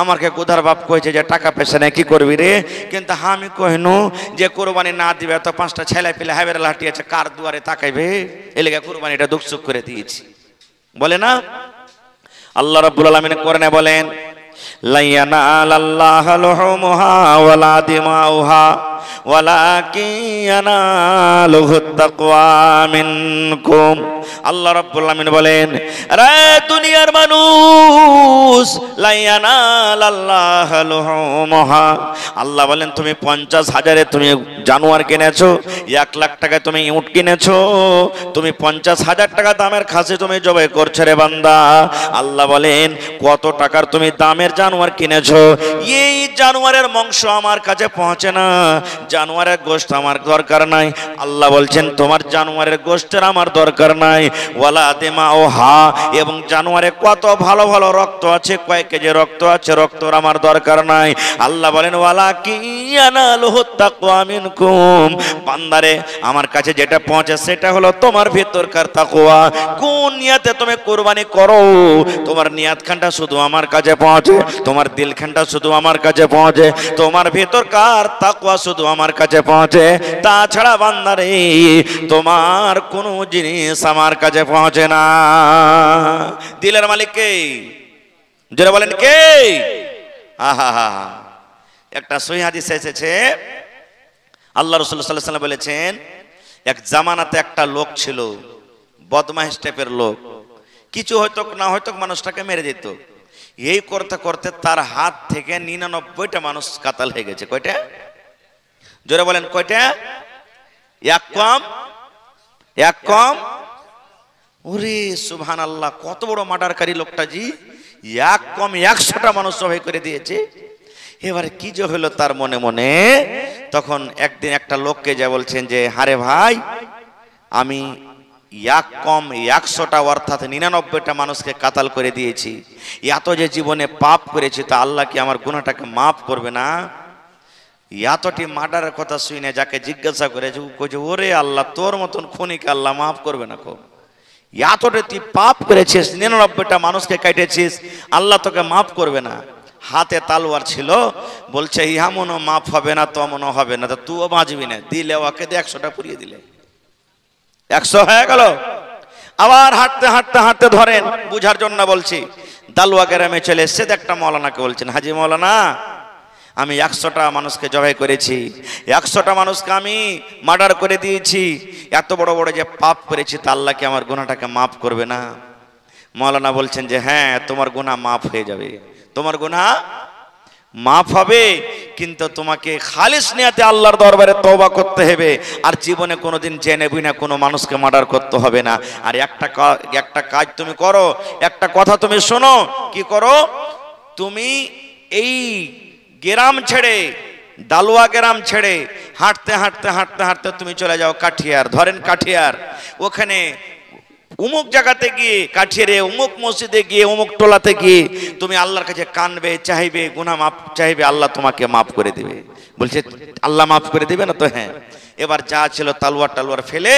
আমাকে গুধার বাপ কইছে যে টাকা পয়সা নেই, কি করবি রে? কিন্তু আমি কইনু যে কুরবানি না দিবে তো পাঁচটা ছেলে পেলে হাইবের লাঠি আছে, কার দুয়ারে তাকাইবে, এই লেগে কুরবানিটা দুঃখসুখ করে দিয়েছি। বলে না আল্লাহ রাব্বুল আলামিন কোরআনে বলেন লা ইয়ানালাল্লাহু লুহুমুহা ওয়ালা দিমাউহা ওয়ালাকিন ইয়ানালুহুত তাকওয়া মিনকুম। আল্লাহ রাব্বুল আলামিন বলেন, রে দুনিয়ার মানুষ, লা ইয়ানালাল্লাহু লুহুমুহা, আল্লাহ বলেন তুমি 50,000-এ তুমি জানোয়ার কিনেছো, 1 লাখ টাকায় তুমি উট কিনেছো, তুমি 50,000 টাকা দামের খাসি তুমি জবাই করছো রে বান্দা। আল্লাহ বলেন কত টাকার তুমি দামের জানোয়ার কিনেছো, এই জানোয়ারের মাংস আমার কাছে পৌঁছে না, জানোয়ারের গোশত আমার দরকার নাই। আল্লাহ বলছেন তোমার জানোয়ারের গোশতের আমার দরকার নাই। ওয়ালা দিমাউহা, এবং জানোয়ারে কত ভালো ভালো রক্ত আছে, কয়েক কেজি রক্ত আছে, রক্তর আমার দরকার নাই। আল্লাহ বলেন ওয়ালা কিয়ানালুহু তাকওয়া মিনকুম, বান্দারে আমার কাছে যেটা পৌঁছে সেটা হলো তোমার ভিতরকার তাকওয়া। কোন নিয়তে তুমি কুরবানি করো, তোমার নিয়াতখানটা শুধু আমার কাছে পৌঁছে, তোমার দিলখানটা শুধু আমার কাছে পৌঁছে, তোমার ভিতরকার তাকওয়া শুধু আমার কাছে পৌঁছে। তাছাড়া বান্দারে তোমার কোনো জিনিস আমার কাছে পৌঁছে না। দিলের মালিক কে? যারা বলেন কে? আহা, একটা সহিহ হাদিসে এসেছে আল্লাহ রাসূল সাল্লাল্লাহু আলাইহি ওয়াসাল্লাম বলেছেন এক জামানাতে একটা লোক ছিল, বদমাইশ টাইপের লোক, কিছু হয়তো না হয়তো মানুষটাকে মেরে দিত। এই করতে করতে তার হাত থেকে 99টা মানুষ কাতাল হয়ে গেছে। কয়টা? জোরে বলেন কয়টা? এক কম। ওরে সুবহানাল্লাহ, কত বড় মার্ডারকারী লোকটা জি, এক কম 100টা মানুষ জবাই করে দিয়েছে। এবারে কি যে হলো তার মনে মনে, তখন একদিন একটা লোককে যা বলছেন যে হারে ভাই, আমি এক কম 100টা অর্থাৎ 99টা মানুষকে কাতাল করে দিয়েছি, এত যে জীবনে পাপ করেছি, তা আল্লাহ কি আমার গুনাহটাকে মাফ করবে না? এতটি মার্ডারের কথা শুনে যাকে জিজ্ঞাসা করেছে কইছে ওরে আল্লাহ, তোর মতন খুনিকে আল্লাহ মাফ করবে না? এতটা তুই পাপ করেছিস, 99টা মানুষকে কাটেছিস, আল্লাহ তোকে মাফ করবে না? হাতে তালোয়ার ছিল, বলছে ইহামনও মাফ হবে না, তমনও হবে না, তা তুইও বাঁচবি না। দিলে ওকে 100টা পুড়িয়ে দিলে, 100 হয়ে গেল। আবার হাঁটতে হাঁটতে হাঁটতে ধরেন, বুঝার জন্য বলছি, দালুয়া গ্রামে চলে এসছে, একটা মৌলানাকে বলছেন হাজি মৌলানা, আমি 100টা মানুষকে জবাই করেছি, 100টা মানুষকে আমি মার্ডার করে দিয়েছি, এত বড় বড় যে পাপ করেছি, তা আল্লাহ কি আমার গুনাহটাকে মাফ করবে না? মৌলানা বলছেন যে হ্যাঁ, তোমার গুনাহ মাফ হয়ে যাবে, তোমার গুনাহ মাফ হবে, কিন্তু তোমাকে খালিস নিয়তে আল্লাহর দরবারে তওবা করতে হবে, আর জীবনে কোনোদিন জেনে বুঝে কোনো মানুষকে মার্ডার করতে হবে না। আর একটা কাজ তুমি করো, একটা কথা তুমি শোনো, কি করো? তুমি এই গ্রাম ছেড়ে, দালুয়া গ্রাম ছেড়ে হাঁটতে হাঁটতে হাঁটতে হাঁটতে তুমি চলে যাও কাঠিয়ার। ধরেন কাঠিয়ার, ওখানে উমুক জায়গাতে গিয়ে, কাঠিয়ারে উমুক মসজিদে গিয়ে, উমুক টোলাতে গিয়ে তুমি আল্লাহর কাছে কানবে, চাইবে, গুনাহ মাফ চাইবে, আল্লাহ তোমাকে মাফ করে দেবে। বলছে আল্লাহ মাফ করে দেবে না? তো হ্যাঁ। এবার যা ছিল তালোয়ার ফেলে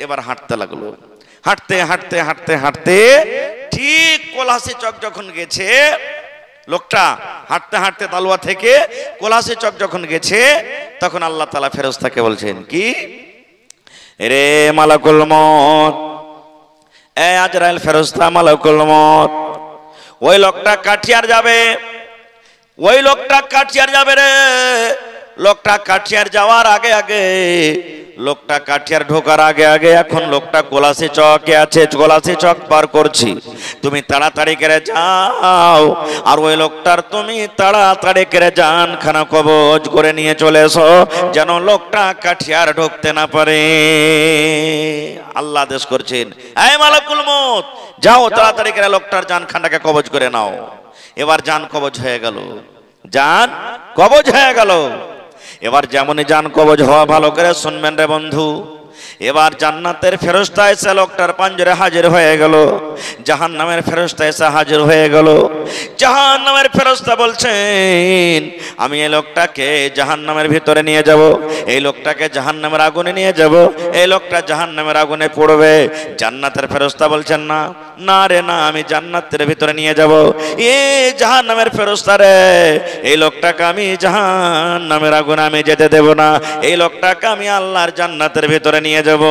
এবার হাঁটতে লাগলো। হাঁটতে হাঁটতে হাঁটতে হাঁটতে ঠিক কোলাসি চক যখন গেছে, লোকটা হাঁটতে হাঁটতে তালুয়া থেকে কোলাসি চক যখন গেছে, তখন আল্লাহ তাআলা ফেরেশতাকে বলছেন কি, রে মালাকুল মউত, এ আজরাইল ফেরেশতা মালাকুল মউত, ওই লোকটা কাঠিয়ার যাবে, ওই লোকটা কাঠিয়ার যাবে রে। লোকটা কাঠিয়ার যাওয়ার আগে আগে, লোকটা কাঠিয়ার ঢোকার আগে আগে, এখন লোকটা কোলাসি চকে আছে, কোলাসি চক পার করছি, তুমি তাড়াতাড়ি করে যাও, আর ওই লোকটার তুমি তাড়াতাড়ি করে জানখানা কবজ করে নিয়ে চলে এসো, যেন লোকটা কাঠিয়ার ঢুকতে না পারে। আল্লাহ আদেশ করছেন, এই মালাকুল মউত, যাও তাড়াতাড়ি করে লোকটার জানখানাকে কবজ করে নাও। এবার জান কবজ হয়ে গেল, জান কবজ হয়ে গেল। এবার যেমনই জান কবজ হওয়া, ভালো করে শুনবেন রে বন্ধু, এবার জান্নাতের ফেরেশতা এসে লোকটার পাঞ্জরে হাজির হয়ে গেল, জাহান্নামের ফেরেশতা এসে হাজির হয়ে গেল। জাহান্নামের ফেরেশতা বলছেন আমি এই লোকটাকে জাহান্নামের ভিতরে নিয়ে যাব, এই লোকটাকে জাহান্নামের আগুনে নিয়ে যাব, এই লোকটা জাহান্নামের আগুনে পড়বে। জান্নাতের ফেরেশতা বলছেন না, না রে না, আমি জান্নাতের ভিতরে নিয়ে যাব। এই জাহান্নামের ফেরেশতা রে, এই লোকটাকে আমি জাহান্নামের আগুনে আমি যেতে দেব না, এই লোকটাকে আমি আল্লাহর জান্নাতের ভিতরে নিয়ে যাব।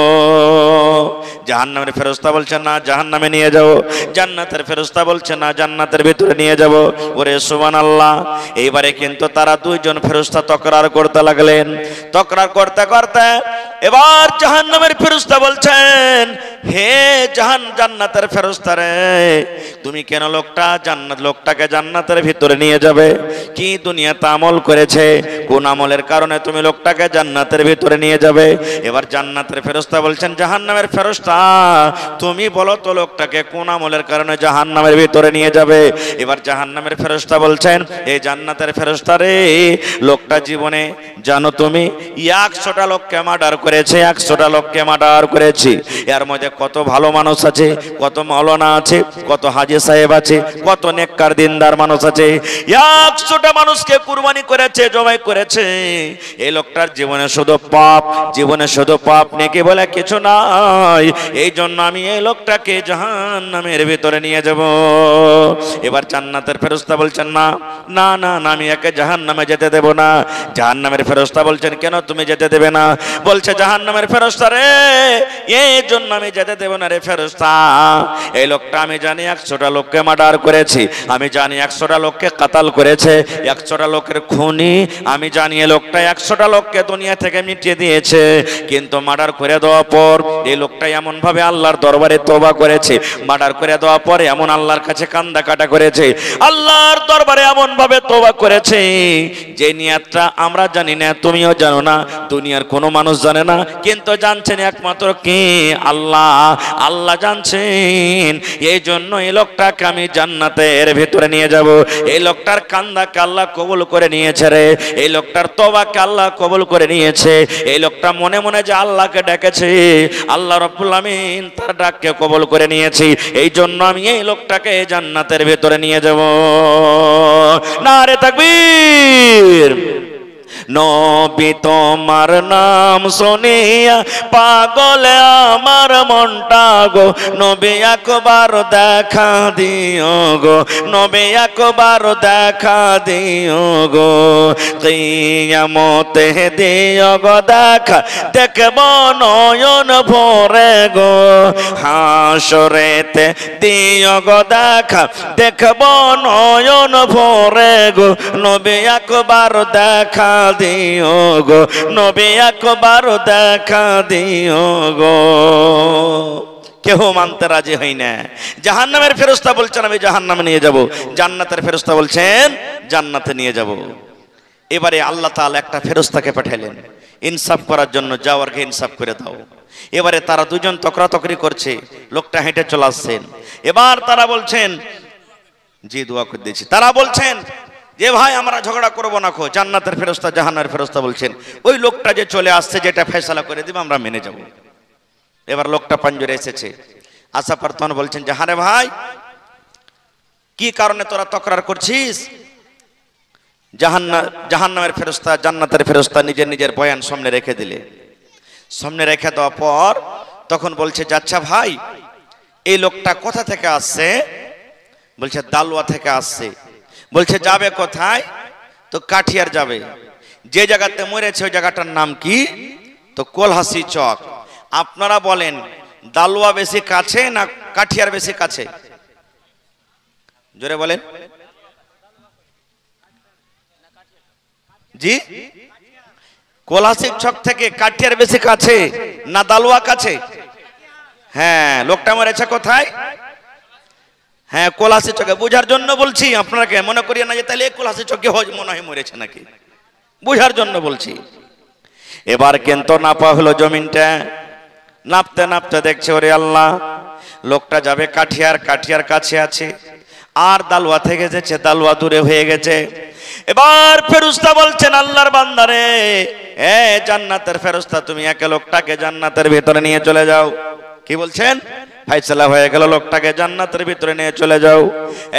জাহান্নামের ফেরেশতা বলছে না, জাহান্নামে নিয়ে যাও। জান্নাতের ফেরেশতা বলছে না, জান্নাতের ভিতরে নিয়ে যাব। ওরে সুবহানাল্লাহ। এইবারে কিন্তু তারা দুইজন ফেরেশতা তকরার করতে লাগলেন। তকরার করতে করতে এবার জাহান্নামের ফেরেশতা বলছেন, হে জান্নাতের ফেরেশতা রে, তুমি কেন লোকটাকে জান্নাতের ভিতরে নিয়ে যাবে? কি দুনিয়াতে আমল করেছে, কোন আমলের কারণে তুমি লোকটাকে জান্নাতের ভিতরে নিয়ে যাবে? এবার জান্নাতের ফেরেশতা বলছেন, জাহান্নামের ফেরেশতা তুমি বলো তো লোকটাকে কোন আমলের কারণে জাহান্নামের ভিতরে নিয়ে যাবে? এবার জাহান্নামের ফেরেশতা বলছেন, এই জান্নাতের ফেরেশতা রে, লোকটা জীবনে জানো তুমি 100টা লোককে মার্ডার করেছে, 100টা লোককে মার্ডার করেছি। এর মধ্যে কত ভালো মানুষ আছে, কত মাওলানা আছে, কত হাজী সাহেব আছে, কত নেককার দিনদার মানুষ আছে। 100টা মানুষকে কুরবানি করেছে, জবাই করেছে। এই লোকটার জীবনে শুধু পাপ, জীবনে শুধু পাপ, নেকি বলে কিছু নাই। এই জন্য আমি এই লোকটাকে জাহান্নামের ভিতরে নিয়ে যাব। এবার জান্নাতের ফেরেশতা বলছেন, না না না না, আমি একে জাহান্নামে যেতে দেব না। জাহান্নামের ফেরেশতা বলছেন, কেন তুমি যেতে দেবে না? বলছে, জাহান্নামের ফেরেশতা রে, এই জন্য আমি যেতে দেব না রে ফেরেশতা। এই লোকটা আমি জানি 100টা লোককে মার্ডার করেছি, আমি জানি 100টা লোককে কাতাল করেছে, 100টা লোকের খুনি। আমি জানি এই লোকটা 100টা লোককে দুনিয়া থেকে মিটিয়ে দিয়েছে। কিন্তু মার্ডার করে দেওয়ার পর এই লোকটা এমন ভাবে আল্লাহর দরবারে তওবা করেছে, মার্ডার করে দেওয়ার পর এমন আল্লাহর কাছে কান্দা কাটা করেছে, আল্লাহর দরবারে এমন ভাবে তওবা করেছে যে নিয়তটা আমরা জানি না, তুমিও জানো না, দুনিয়ার কোনো মানুষ জানে না, কিন্তু জানছেন একমাত্র কে? আল্লাহ। আল্লাহ জানছেন। এই জন্য এই লোকটাকে আমি জান্নাতের ভিতরে নিয়ে যাব। এই লোকটার কান্দাকে আল্লাহ কবুল করে নিয়েছে রে, এই লোকটার তওবাকে আল্লাহ কবুল করে নিয়েছে। এই লোকটা মনে মনে যে আল্লাহকে ডেকেছে, আল্লাহ রাব্বুল আমিন তার ডাককে কবুল করে নিয়েছি। এই জন্য আমি এই লোকটাকে জান্নাতের ভিতরে নিয়ে যাব। নারে তাকবীর। নবী তোমার নাম শুনিয়া পাগল আমার মনটা গো, নবী একবার দেখা দিও গো, নবী একবার দেখা দিও গো। কিয়ামতে দিও গো দেখা, দেখব নয়ন ভরে গো। হাসরেতে দিও গো দেখা, দেখব নয়ন ভরে গো। নবী একবার দেখা দিও গো, নবী একবার দেখা দিও গো। কেউ মানতে রাজি হই না। জাহান্নামের ফেরেশতা বলছেন আমি জাহান্নামে নিয়ে যাব, জান্নাতের ফেরেশতা বলছেন জান্নাতে নিয়ে যাব। এবারে আল্লাহ তাআলা একটা ফেরেশতাকে পাঠালেন ইনসাফ করার জন্য, যাওয়ারকে ইনসাফ করে দাও। এবারে তারা দুজন তকরাতকরি করছে, লোকটা হেঁটে চলে আসছেন। এবার তারা বলছেন, জি দোয়া করে দিয়েছি, তারা বলছেন যে ভাই আমরা ঝগড়া করবো না। জান্নাতের ফেরেশতা জাহান্নামের ফেরেশতা বলছেন, ওই লোকটা যে চলে আসছে, যেটা ফয়সালা করে দিবে আমরা মেনে যাব। এবার লোকটা পাঞ্জরে এসেছে, আসার পর তখন বলছেন, জাহানে ভাই কি কারণে তোরা তকরার করছিস? জাহান্নামের ফেরেশতা জান্নাতের ফেরেশতা নিজের নিজের বয়ান সামনে রেখে দিলে। সামনে রেখে দেওয়ার পর তখন বলছে, আচ্ছা ভাই এই লোকটা কোথা থেকে আসছে? বলছে দালুয়া থেকে আসছে। বলছে যাবে কোথায়? তো কাঠিয়ার যাবে। যে জায়গাতে মরেছে ওই জায়গাটার নাম কি? তো কোলহাসি চক। আপনারা বলেন দালুয়া বেশি কাছে না কাঠিয়ার বেশি কাছে? জোরে বলেন। জি, কোলহাসি চক থেকে কাঠিয়ার বেশি কাছে না দালুয়া কাছে? হ্যাঁ, লোকটা মরেছে কোথায়? হ্যাঁ, কোলহাসি চকে। বুঝার জন্য বলছি, আপনাকে মনে করিয়ে না যে তাহলে কোলহাসি চকে মনে হয় মরেছে নাকি, বুঝার জন্য বলছি। এবার কিন্তু নাপা হলো জমিনটা। নাপতে নাপতে দেখছে, ওরে আল্লাহ, লোকটা যাবে কাঠিয়ার, কাঠিয়ার কাছে আছে, আর দালুয়া থেকে যেছে দালুয়া দূরে হয়ে গেছে। এবার ফেরেশতা বলছেন, আল্লাহর বান্দারে, এ জান্নাতের ফেরেশতা, তুমি একে লোকটাকে জান্নাতের ভিতরে নিয়ে চলে যাও। কি বলছেন? ফাইসালা হয়ে গেল, লোকটাকে জান্নাতের ভিতরে নিয়ে চলে যাও।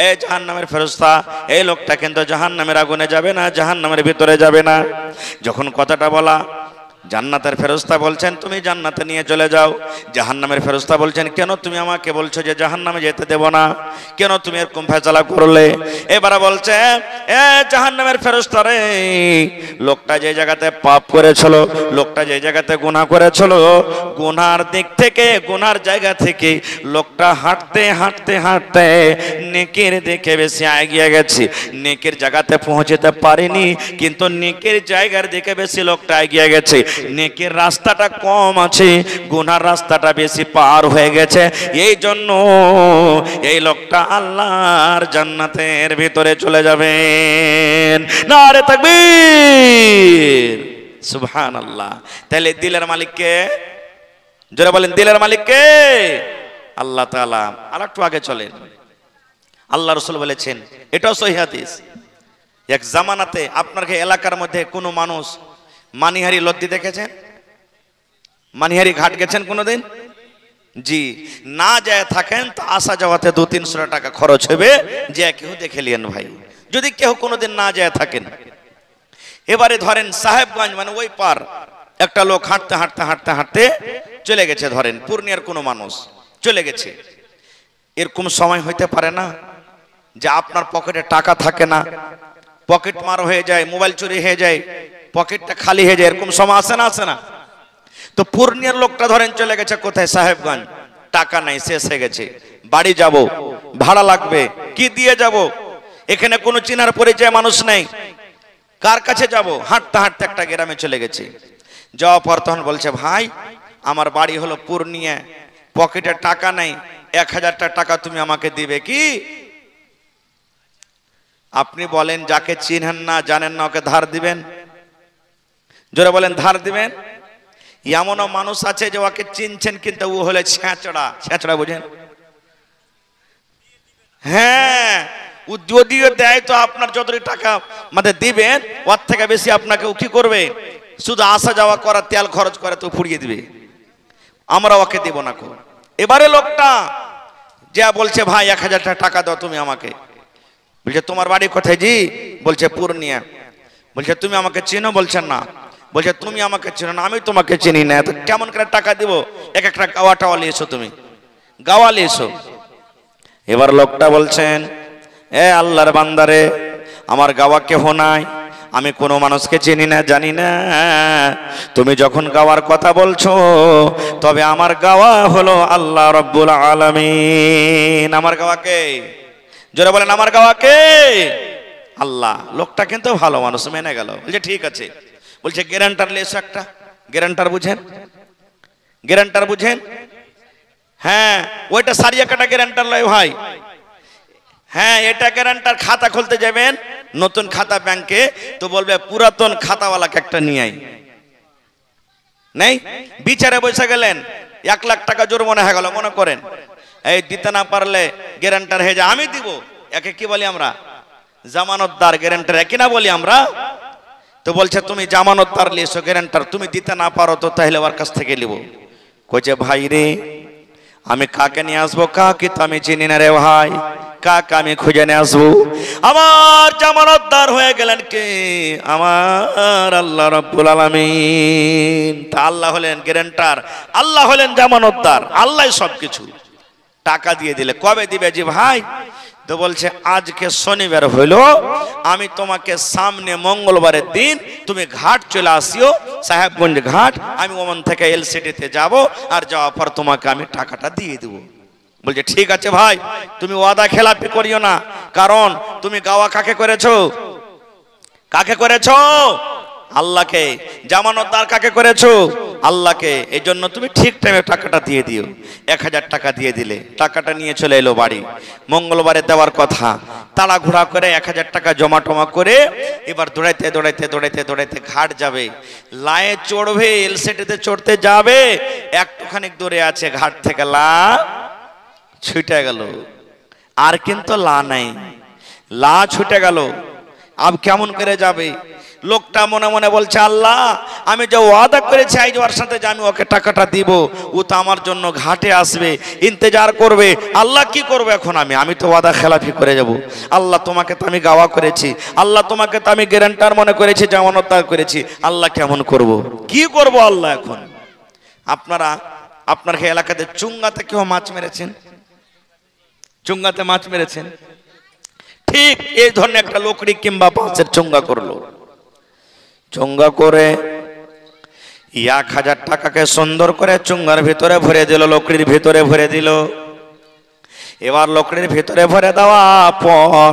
এই জাহান্নামের ফেরেশতা, এই লোকটা কিন্তু জাহান্নামের আগুনে যাবে না, জাহান্নামের ভিতরে যাবে না। যখন কথাটা বলা, জান্নাতের ফেরেশতা বলছেন তুমি জান্নাতে নিয়ে চলে যাও। জাহান্নামের ফেরেশতা বলছেন কেন তুমি আমাকে বলছো যে জাহান্নামে যেতে দেব না, কেন তুমি এরকম ফয়সালা করলে? এবারে বলছে এ জাহান্নামের ফেরেশতা রে, লোকটা যে জায়গাতে পাপ করেছিল, লোকটা যে জায়গাতে গুনাহ করেছিল, গুনার দিক থেকে গুনার জায়গা থেকে লোকটা হাঁটতে হাঁটতে হাঁটতে নেকির দিকে বেশি এগিয়ে গেছে। নেকির জায়গাতে পৌঁছতে পারেনি, কিন্তু নেকির জায়গার দিকে বেশি লোকটা এগিয়ে গেছে। নেকির রাস্তাটা কম আছে, গুনার রাস্তাটা বেশি পার হয়ে গেছে। এই জন্য এই লোকটা আল্লাহর জান্নাতের ভিতরে চলে যাবেন। নারে তাকবীর, সুবহানাল্লাহ। তাহলে দিলের মালিক কে? জোরে বলেন, দিলের মালিক কে? আল্লাহ তাআলা। আর একটু আগে চলেন, আল্লাহ রাসূল বলেছেন, এটাও সহিহ হাদিস, এক জামানাতে আপনার এলাকার মধ্যে কোনো মানুষ মানিহারি লদ্দি দেখেছেন? মানিহারি ঘাট গেছেন কোনোদিন? জি, না যায় থাকেন তো আসা যাওয়াতে 200-300 টাকা খরচ হবে, যে কেউ দেখে লিয়েন ভাই, যদি কেউ কোনোদিন না যায় থাকেন। এবারে ধরেন সাহেবগঞ্জ মানে ওই পার একটা লোক হাঁটতে হাঁটতে হাঁটতে হাঁটতে চলে গেছে, ধরেন পূর্ণিয়ার কোনো মানুষ চলে গেছে। এরকম সময় হইতে পারে না যে আপনার পকেটে টাকা থাকে না, পকেট মার হয়ে যায়, মোবাইল চুরি হয়ে যায়, পকেটটা খালি হয়ে যায়, এরকম সময় আসে না? আসে না? তো পূর্ণিয়ার লোকটা ধরেন চলে গেছে কোথায়? সাহেবগঞ্জ। টাকা নাই, শেষ হয়ে গেছে, বাড়ি যাব, ভাড়া লাগবে, কি দিয়ে যাব? এখানে কোনো চিনার পরিচয় মানুষ নেই, কার কাছে যাব? হাঁটতে হাঁটতে একটা গ্রামে চলে গেছে। যাওয়ার পর তখন বলছে ভাই আমার বাড়ি হলো পূর্ণিয়া, পকেটে টাকা নাই, 1000 টাকা তুমি আমাকে দিবে কি? আপনি বলেন যাকে চিনেন না জানেন না ওকে ধার দিবেন? জোরে বলেন, ধার দিবেন? এমনও মানুষ আছে যে ওকে চিনছেন কিন্তু ও হলে ছেঁচড়া। ছেঁচড়া বুঝেন? হ্যাঁ, ও যদিও দেয় তো আপনার যতই টাকা মানে দিবেন ওর থেকে বেশি আপনাকে ও কি করবে? শুধু আসা যাওয়া করা, তেল খরচ করে তো ফুরিয়ে দিবে। আমরা ওকে দিব না। এবারে লোকটা যা বলছে ভাই 1000 টাকা দাও তুমি আমাকে। বলছে তোমার বাড়ি কোথায়? জি। বলছে পূর্ণিয়া। বলছে তুমি আমাকে চিনো? বলছেন না। বলছে তুমি আমাকে চিনো না, আমি তোমাকে চিনি না, তো কেমন করে টাকা দিব? একটা গাওয়া টাওয়া নিয়ে এসো, তুমি গাওয়া নিয়ে এসো। এবার লোকটা বলছেন এ আল্লাহর বান্দারে, আমার গাওয়া কেহ নাই, আমি কোনো মানুষকে চিনি না, জানি না। তুমি যখন গাওয়ার কথা বলছো তবে আমার গাওয়া হলো আল্লাহ রাব্বুল আলামিন। আমার গাওয়া কে? জোরে বলেন, আমার গাওয়া কে? আল্লাহ। লোকটা কিন্তু ভালো মানুষ, মেনে গেল। বলছে ঠিক আছে। বলছে গ্যারান্টার লেসো একটা। গ্যারান্টার বুঝেন? গ্যারান্টার বুঝেন? হ্যাঁ, ওইটা সারিয়া কাটা গ্যারান্টার লয় ভাই। হ্যাঁ, এটা গ্যারান্টার। খাতা খুলতে যাবেন, নতুন খাতা ব্যাংকে, তো বলবে পুরাতন খাতাওয়ালাকে একটা নিয়ে আই। নেই, বিচারে বসে গেলেন, 1 লাখ টাকা জরিমানা হয়ে গেল। মনে করেন এই দিতে না পারলে গ্যারান্টার হয়ে যায়, আমি দিব। একে কি বলি আমরা? জামানতদার। গ্যারান্টার একই না বলি আমরা? তো বলছে তুমি জামানতদার লিয়েছো, গ্যারান্টার তুমি দিতে না পারো তো তাহলে ওর কাছ থেকে নিব। কইছে ভাই রে, আমি কাকে নিয়ে আসবো? কাকে তো আমি চিনি না রে ভাই, কাকে আমি খুঁজে নিয়ে আসবো? আমার জামানতদার হয়ে গেলেন কে? আমার আল্লাহ রাব্বুল আলামিন। তা আল্লাহ হলেন গ্যারান্টার, আল্লাহ হলেন জামানতদার, আল্লাহ সবকিছু। টাকা দিয়ে দিলে কবে দিবে? জি ভাই। তো বলছে আজকে শনিবার হইলো, আমি তোমাকে সামনে মঙ্গলবারের দিন তুমি ঘাট চলে আসিও, সাহেবগঞ্জ ঘাট, আমি ওমন থেকে এলসিটিতে যাব, আর যাওয়ার পর তোমাকে আমি টাকাটা দিয়ে দেবো। বলছে ঠিক আছে ভাই, তুমি ওয়াদা খেলাপি করিও না, কারণ তুমি গাওয়া কাকে করেছো? কাকে করেছো? আল্লাহকে। জামানতদার কাকে করেছো? আল্লাহকে। এই জন্য তুমি ঠিক টাইমে টাকাটা দিয়ে দিও। 1000 টাকা দিয়ে দিলে, টাকাটা নিয়ে চলে এলো বাড়ি। মঙ্গলবারে দেওয়ার কথা, তাড়াঘুড়া করে 1000 টাকা জমা টমা করে এবার দৌড়াইতে দৌড়াইতে দৌড়াইতে দৌড়াইতে ঘাট যাবে, লায়ে চড়বে, এলসেটিতে চড়তে যাবে, একটুখানি দূরে আছে ঘাট থেকে লা ছুটে গেল। আর কিন্তু লা নাই, লা ছুটে গেল। আব কেমন করে যাবে? লোকটা মনে মনে বলছে, আল্লাহ আমি যে ওয়াদা করেছি আজ ওর সাথে যে আমি ওকে টাকাটা দিব, ও তো আমার জন্য ঘাটে আসবে, ইন্তজার করবে। আল্লাহ কি করবো এখন? আমি তো ওয়াদা খেলাফি করে যাব। আল্লাহ তোমাকে তো আমি গাওয়া করেছি, আল্লাহ তোমাকে তো আমি গ্যারান্টার মনে করেছি, জামানতদার করেছি, আল্লাহ কেমন করব? কি করব আল্লাহ এখন? আপনার এলাকাতে চুঙ্গাতে কেউ মাছ মেরেছেন? চুঙ্গাতে মাছ মেরেছেন? ঠিক এই ধরনের একটা লকড়ি কিংবা বাঁশের চুঙ্গা করলো। চুঙ্গা করে 1000 টাকাকে সুন্দর করে চুঙ্গার ভিতরে ভরে দিল, লকড়ির ভিতরে ভরে দিল। এবার লকড়ির ভিতরে ভরে দেওয়া পর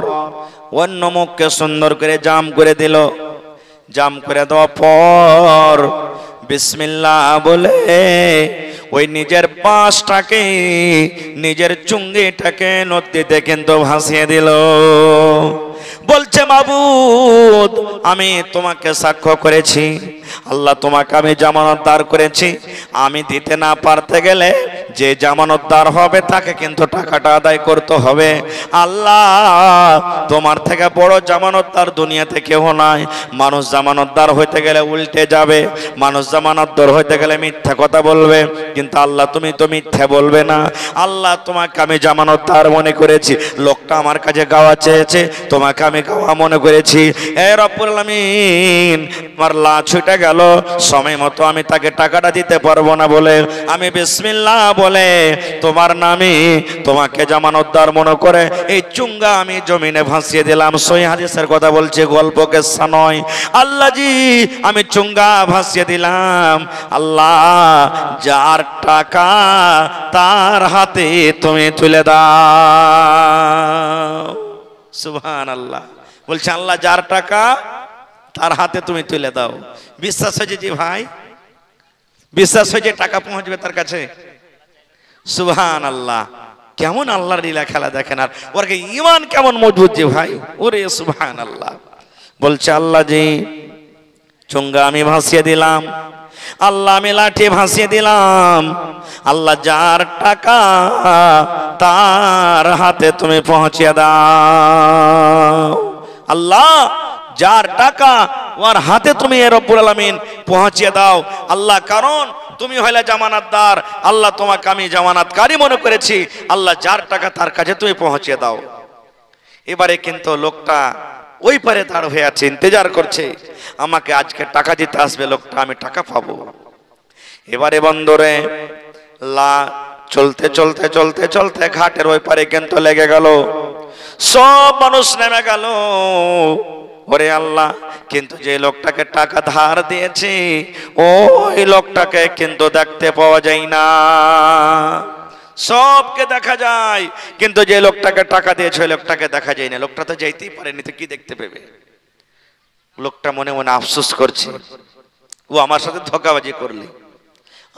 অন্য মুখকে সুন্দর করে জাম করে দিল। জাম করে দেওয়া পর বিসমিল্লাহ বলে ওই নিজের পাশটাকে, নিজের চুঙ্গিটাকে নদীতে কিন্তু ভাসিয়ে দিল। বলছে, মাবুদ আমি তোমাকে সাক্ষ্য করেছি, আল্লাহ তোমাকে আমি জামানতদার করেছি, আমি দিতে না পারতে গেলে যে জামানতদার হবে তাকে কিন্তু টাকাটা আদায় করতে হবে। আল্লাহ তোমার থেকে বড় জামানতদার দুনিয়াতে কেউ নাই। মানুষ জামানতদার হইতে গেলে উল্টে যাবে, মানুষ জামানতদার হইতে গেলে মিথ্যা কথা বলবে, কিন্তু আল্লাহ তুমি তো মিথ্যা বলবে না। আল্লাহ তোমাকে আমি জামানতদার মনে করেছি। লোকটা আমার কাছে গাওয়া চেয়েছে, তোমাকে আমি গাওয়া মনে করেছি। এ রব্বুল আলামিন, আমার লা ছুটে গেল, সময় মতো আমি তাকে টাকাটা দিতে পারবো না বলে আমি বিসমিল্লাহ বলে তোমার নামে তোমাকে জামানতদার মনে করে এই চুঙ্গা আমি জমিনে ভাসিয়ে দিলাম। সহিহ হাদিসের কথা বলছে, গল্প কেসা নয়। আল্লাহ জি আমি চুঙ্গা ভাসিয়ে দিলাম। আল্লাহ যার টাকা তার হাতে তুমি তুলে দাও। সুবহানাল্লাহ। বলছে আল্লাহ যার টাকা তার হাতে তুমি তুলে দাও। বিশ্বাস হয়েছে জি ভাই? বিশ্বাস হয়েছে টাকা পৌঁছবে তার কাছে? সুবহানাল্লাহ। কেমন আল্লাহর লীলা খেলা দেখেন, আর ওর ঈমান কেমন মজবুত যে ভাই, ওরে সুবহানাল্লাহ। বলছে আল্লাহ জি চুঙ্গা আমি ভাসিয়ে দিলাম, আল্লাহ আমি লাঠি ভাসিয়ে দিলাম। আল্লাহ যার টাকা তার হাতে তুমি পৌঁছে দাও। আল্লাহ যার টাকা ওর হাতে তুমি রব্বুল আলামিন পৌঁছে দাও। আল্লাহ কারণ তুমি হইলে জামানতদার, আল্লাহ তোমাকে আমি জামানতকারী মনে করেছি। আল্লাহ যার টাকা তার কাছে তুমি পৌঁছে দাও। এবারে কিন্তু লোকটা ওই পারে দাঁড় হয়ে আছে, ইন্তজার করছে আমাকে আজকে টাকা দিতে আসবে লোকটা, আমি টাকা পাবো। এবারে বন্দরে চলতে চলতে চলতে চলতে ঘাটের ওই পারে কিন্তু লেগে গেল, সব মানুষ নেমে গেল। ওরে আল্লাহ, কিন্তু যে লোকটাকে টাকা ধার দিয়েছে ওই লোকটাকে কিন্তু দেখতে পাওয়া যায় না। সবকে দেখা যায়, কিন্তু যে লোকটাকে টাকা দিয়েছে ওই লোকটাকে দেখা যায় না। লোকটা তো যাইতেই পারেনি, তো কি দেখতে পেবে? লোকটা মনে মনে আফসোস করছে, ও আমার সাথে ধোঁকাবাজি করলে,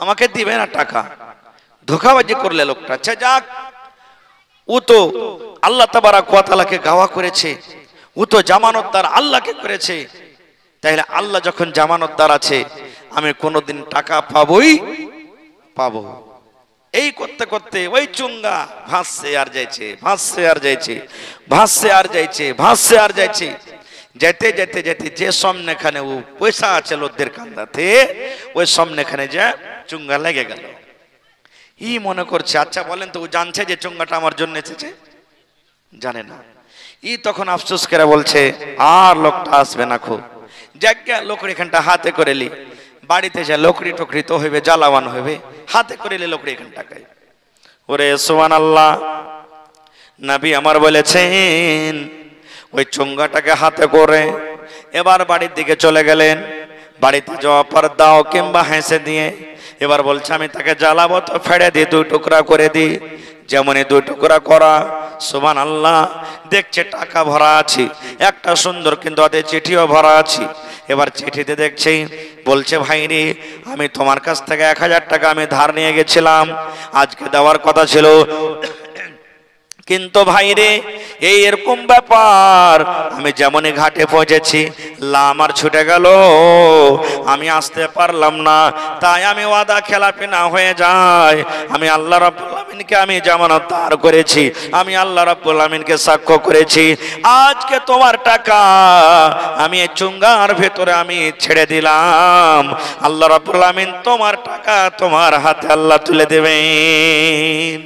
আমাকে দিবে না টাকা, ধোঁকাবাজি করলে লোকটা। আচ্ছা যাক, ও তো আল্লাহ তাবারাক ওয়া তাআলাকে গাওয়া করেছে, ও তো জামানতদার আল্লাহকে করেছে, তাইলে আল্লাহ যখন জামানতদার আছে আমি কোনোদিন টাকা পাবোই পাবো। এই করতে করতে ওই চুঙ্গা ভাসছে আর যাইছে, ভাসছে আর যাইছে, ভাসছে আর যাইছে, ভাসছে আর যাইছে। যেতে যেতে যেতে যে সামনেখানে ও পয়সা আছে লোকদের কান্দাতে, ওই সামনেখানে যে চুঙ্গা লেগে গেল। ই মনে করছে, আচ্ছা বলেন তো ও জানছে যে চুঙ্গাটা আমার জন্য এসেছে? জানে না। ই তখন আফসোস করে বলছে আর লোকটা আসবে না, খুব জায়গা লোকড়ি এখানটা হাতে করে লি, বাড়িতে যা লোকড়ি টকড়ি তো হইবে, জ্বালাওয়ান হইবে, হাতে করে লি লোকড়ি এখানটাকে। ওরে সুবহানাল্লাহ, নবী আমার বলেছেন ওই চুঙ্গাটাকে হাতে করে এবার বাড়ির দিকে চলে গেলেন। বাড়িতে যাওয়ার পর দাও কিংবা হেসে দিয়ে এবার বলছে আমি তাকে জ্বালাবো, তো ফেড়ে দিই, 2 টুকরা করে দিই। যেমনই 2 টুকরা করা, সুবহানাল্লাহ, দেখছে টাকা ভরা আছে, একটা সুন্দর কিন্তু হাতে চিঠিও ভরা আছে। এবার চিঠিতে দেখছি বলছে ভাই রে, আমি তোমার কাছ থেকে 1000 টাকা আমি ধার নিয়ে গেছিলাম, আজকে দেওয়ার কথা ছিল, কিন্তু ভাই রে এই এরকম ব্যাপার, আমি যেমনই ঘাটে পৌঁছেছি আমার ছুটে গেল, আমি আসতে পারলাম না, তাই আমি ওয়াদা খেলাপি না হয়ে যায়, আমি আল্লাহ রাব্বুল আলামিন আলামিনকে আমি জামানতদার করেছি, আমি আল্লাহ রাব্বুল আলামিনকে সাক্ষ্য করেছি, আজকে তোমার টাকা আমি এই চুঙ্গার ভেতরে আমি ছেড়ে দিলাম, আল্লাহ রাব্বুল আলামিন তোমার টাকা তোমার হাতে আল্লাহ তুলে দেবেন।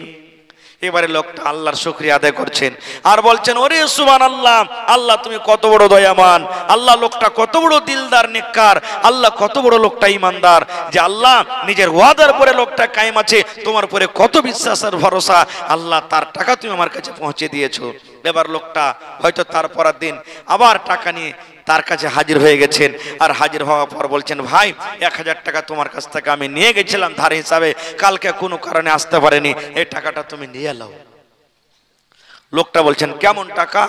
এবারে লোকটা আল্লাহর শুকরিয়া আদায় করছেন আর বলছেন, ওরে সুবহানাল্লাহ, আল্লাহ তুমি কত বড় দয়াবান, আল্লাহ লোকটা কত বড় দিলদার নেককার, আল্লাহ কত বড় লোকটা ইমানদার, যে আল্লাহ নিজের ওয়াদার পরে লোকটা কায়েম আছে, তোমার পরে কত বিশ্বাস আর ভরসা, আল্লাহ তার টাকা তুমি আমার কাছে পৌঁছে দিয়েছো। এবার লোকটা হয়তো তার পরের দিন আবার টাকা নিয়ে তার কাছে হাজির হয়ে গেছেন, আর হাজির হওয়ার পর বলছেন, ভাই 1000 টাকা তোমার কাছ থেকে আমি নিয়ে গেছিলাম ধার হিসাবে, কালকে কোনো কারণে আসতে পারেনি, এই টাকাটা তুমি নিয়ে নাও। লোকটা বলছেন, কেমন টাকা?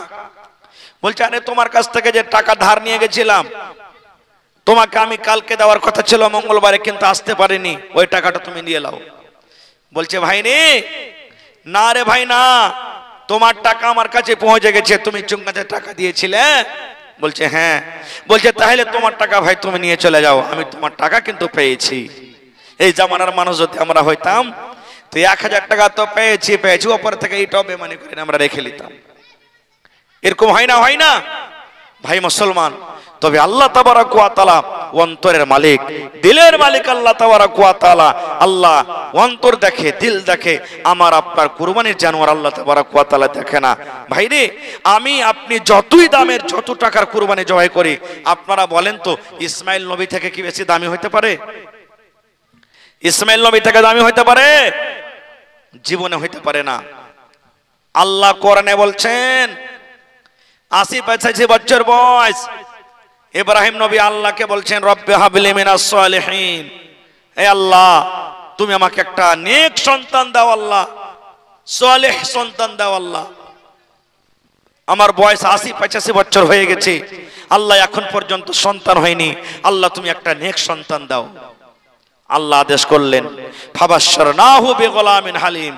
বলছে, আরে তোমার কাছ থেকে যে টাকা ধার নিয়ে গেছিলাম, তোমাকে আমি কালকে দেওয়ার কথা ছিল মঙ্গলবারে, কিন্তু আসতে পারিনি, ওই টাকাটা তুমি নিয়ে নাও। বলছে, ভাই রে, না রে ভাই না, তোমার টাকা আমার কাছে পৌঁছে গেছে, তুমি চুঙ্গাতে টাকা দিয়েছিলে। বলছে, হ্যাঁ। বলছে, তাহলে তোমার টাকা ভাই তুমি নিয়ে চলে যাও, আমি তোমার টাকা কিন্তু পেয়েছি। এই জামানার মানুষ যদি আমরা হইতাম তো 1000 টাকা তো পেয়েছি, ওপর থেকে এইটাও বেমানি করে আমরা রেখে নিতাম। এরকম হয় না, হয় না ভাই মুসলমান? তবে আল্লাহ তাবারক ওয়া তাআলা অন্তরের মালিক, দিলের মালিক আল্লাহ তাবারক ওয়া তাআলা। আল্লাহ অন্তর দেখে, দিল দেখে, আমার আপনার কুরবানির জানোয়ার আল্লাহ তাবারক ওয়া তাআলা দেখে না। ভাইরে, আমি আপনি যতই দামের যত টাকার কুরবানি জবাই করি, আপনারা বলেন তো ইসমাইল নবী থেকে কি বেশি দামি হইতে পারে? ইসমাইল নবী থেকে দামি হইতে পারে? জীবনে হইতে পারে না। আল্লাহ কোরআনে বলছেন, 80-85 বছর বয়স ইব্রাহিম নবী আল্লাহকে বলছেন, রব্বি হাবলি মিনাস সালিহিন, হে আল্লাহ তুমি আমাকে একটা নেক সন্তান দাও, আল্লাহ সালেহ সন্তান দাও। আল্লাহ আমার বয়স 80-85 বছর হয়ে গেছে, আল্লাহ এখন পর্যন্ত সন্তান হয়নি, আল্লাহ তুমি একটা নেক সন্তান দাও। আল্লাহ আদেশ করলেন, ফাবাশশারনাহু বিগুলামিন হালিম,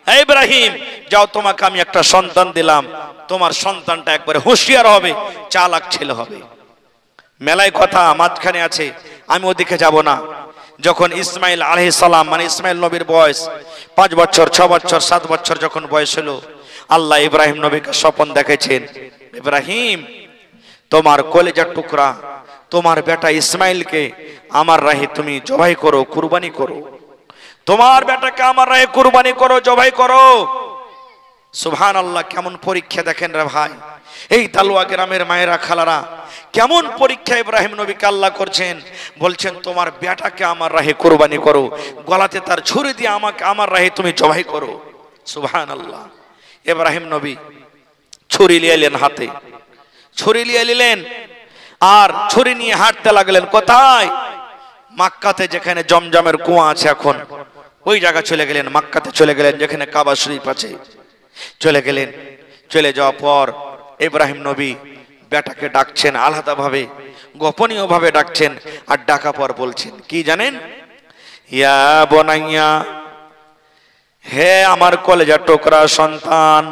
হে ইব্রাহিম যাও, তোমাকে আমি একটা সন্তান দিলাম, তোমার সন্তানটা একবারে হুঁশিয়ার হবে, চালাক ছেলে হবে। মেলায় কথা মাঝখানে আছে, আমি ওদিকে যাব না। যখন ইসমাইল আলাইহিস সালাম, মানে ইসমাইল নবীর বয়স 5 বছর, 6 বছর, 7 বছর যখন বয়স হলো, আল্লাহ ইব্রাহিম নবীকে স্বপ্ন দেখেছেন, ইব্রাহিম তোমার কলেজার টুকরা তোমার বেটা ইসমাইলকে আমার রাহে তুমি জবাই করো, কুরবানি করো, তোমার বেটাকে আমার রাহে কুরবানি করো, জবাই করো। সুবহানাল্লাহ, কেমন পরীক্ষা দেখেন রে ভাই, এই তালুয়া গ্রামের মায়েরা খালারা, কেমন পরীক্ষা ইব্রাহিম নবীকে আল্লাহ করছেন। বলছেন, তোমার বেটাকে আমার রাহে কুরবানি করো, গলাতে তার ছুরি দিয়ে আমাকে আমার রাহে তুমি জবাই করো। সুবহানাল্লাহ। ইব্রাহিম নবী ছুরি নিয়ে এলেন হাতে, ছুরি নিয়ে এলেন আর ছুরি নিয়ে হাঁটতে লাগলেন। কোথায়? মক্কাতে, যেখানে জমজমের কুয়া আছে এখন, ওই জায়গা চলে গেলেন। মক্কাতে চলে গেলেন, যেখানে কাবা শরীফ আছে, চলে গেলেন। চলে যাওয়ার পর ইব্রাহিম নবী বেটাকে ডাকছেন, আলাদাভাবে গোপনীয় ভাবে ডাকছেন, আর ডাকা পর বলছেন কি জানেন? ইয়া বুনাইয়া, হে আমার কলেজার টুকরা সন্তান,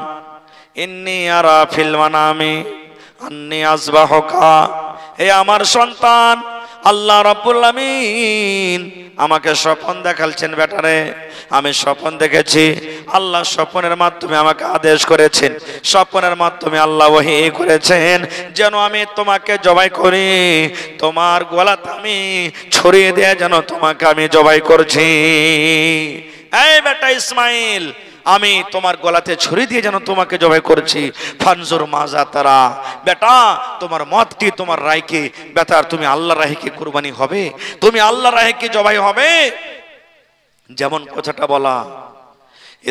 ইন্নী আরা ফিল মানামি আন্নী আযবাহুকা, হে আমার সন্তান, আল্লাহ রাব্বুল আলামিন আমাকে স্বপ্ন দেখালছেন বেটারে, আমি স্বপ্ন দেখেছি, আল্লাহ স্বপ্নের মাধ্যমে আমাকে আদেশ করেছেন, স্বপ্নের মাধ্যমে আল্লাহ ওহী করেছেন যেন আমি তোমাকে জবাই করি, তোমার গলাতে আমি ছড়িয়ে দিয়ে যেন তোমাকে আমি জবাই করছি। এই বেটা ইসমাইল, আমি তোমার গলাতে ছুরি দিয়ে যেন তোমাকে জবাই করছি। ফানজুর মাজা তারা, বেটা তোমার মত কি, তোমার রায় কি? বেটার তুমি আল্লাহর রাহে কি কুরবানি হবে? তুমি আল্লাহর রাহে কি জবাই হবে? যেমন কথাটা বলা,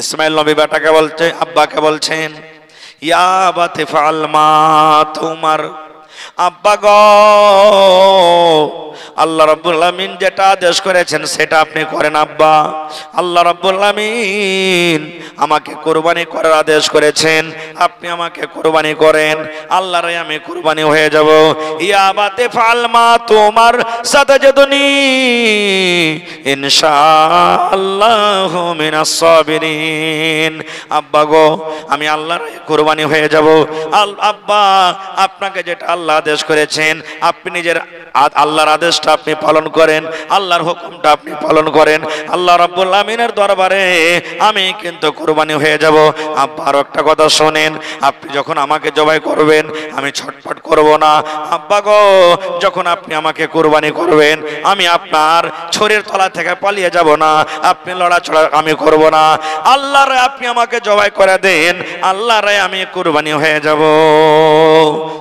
ইসমাইল নবী বেটাকে বলছে, আব্বাকে বলছেন, ইয়া আবাতি ফাআল মা তুমার, আব্বা গো, আল্লাহ রাব্বুল আলামিন যেটা আদেশ করেছেন সেটা আপনি করেন আব্বা। আল্লাহ রাব্বুল আলামিন আমাকে কুরবানি করার আদেশ করেছেন, আপনি আমাকে কুরবানি করেন, আল্লাহর আমি কুরবানি হয়ে যাব। ইয়া আবাতি ফাআল মা তুমার সাতাজদুনি ইনশাআল্লাহু মিনাস সাবিরিন, আব্বা গো আমি আল্লাহর কুরবানি হয়ে যাব। আব্বা আপনাকে যেটা আল্লাহ আদেশ করেছেন আপনি নিজের আল্লাহর আদেশটা আপনি পালন করেন, আল্লাহর হুকুমটা আপনি পালন করেন। আল্লাহ রাব্বুল আমিনের দরবারে আমি কিন্তু কুরবানি হয়ে যাব। আব্বা আরো একটা কথা শোনেন, আপনি যখন আমাকে জবাই করবেন আমি ছটফট করব না। আব্বা গো, যখন আপনি আমাকে কুরবানি করবেন আমি আপনার ছড়ির তলা থেকে পালিয়ে যাব না, আপনি লড়াচড়া আমি করব না। আল্লাহরে আপনি আমাকে জবাই করে দেন, আল্লাহরে আমি কুরবানি হয়ে যাব।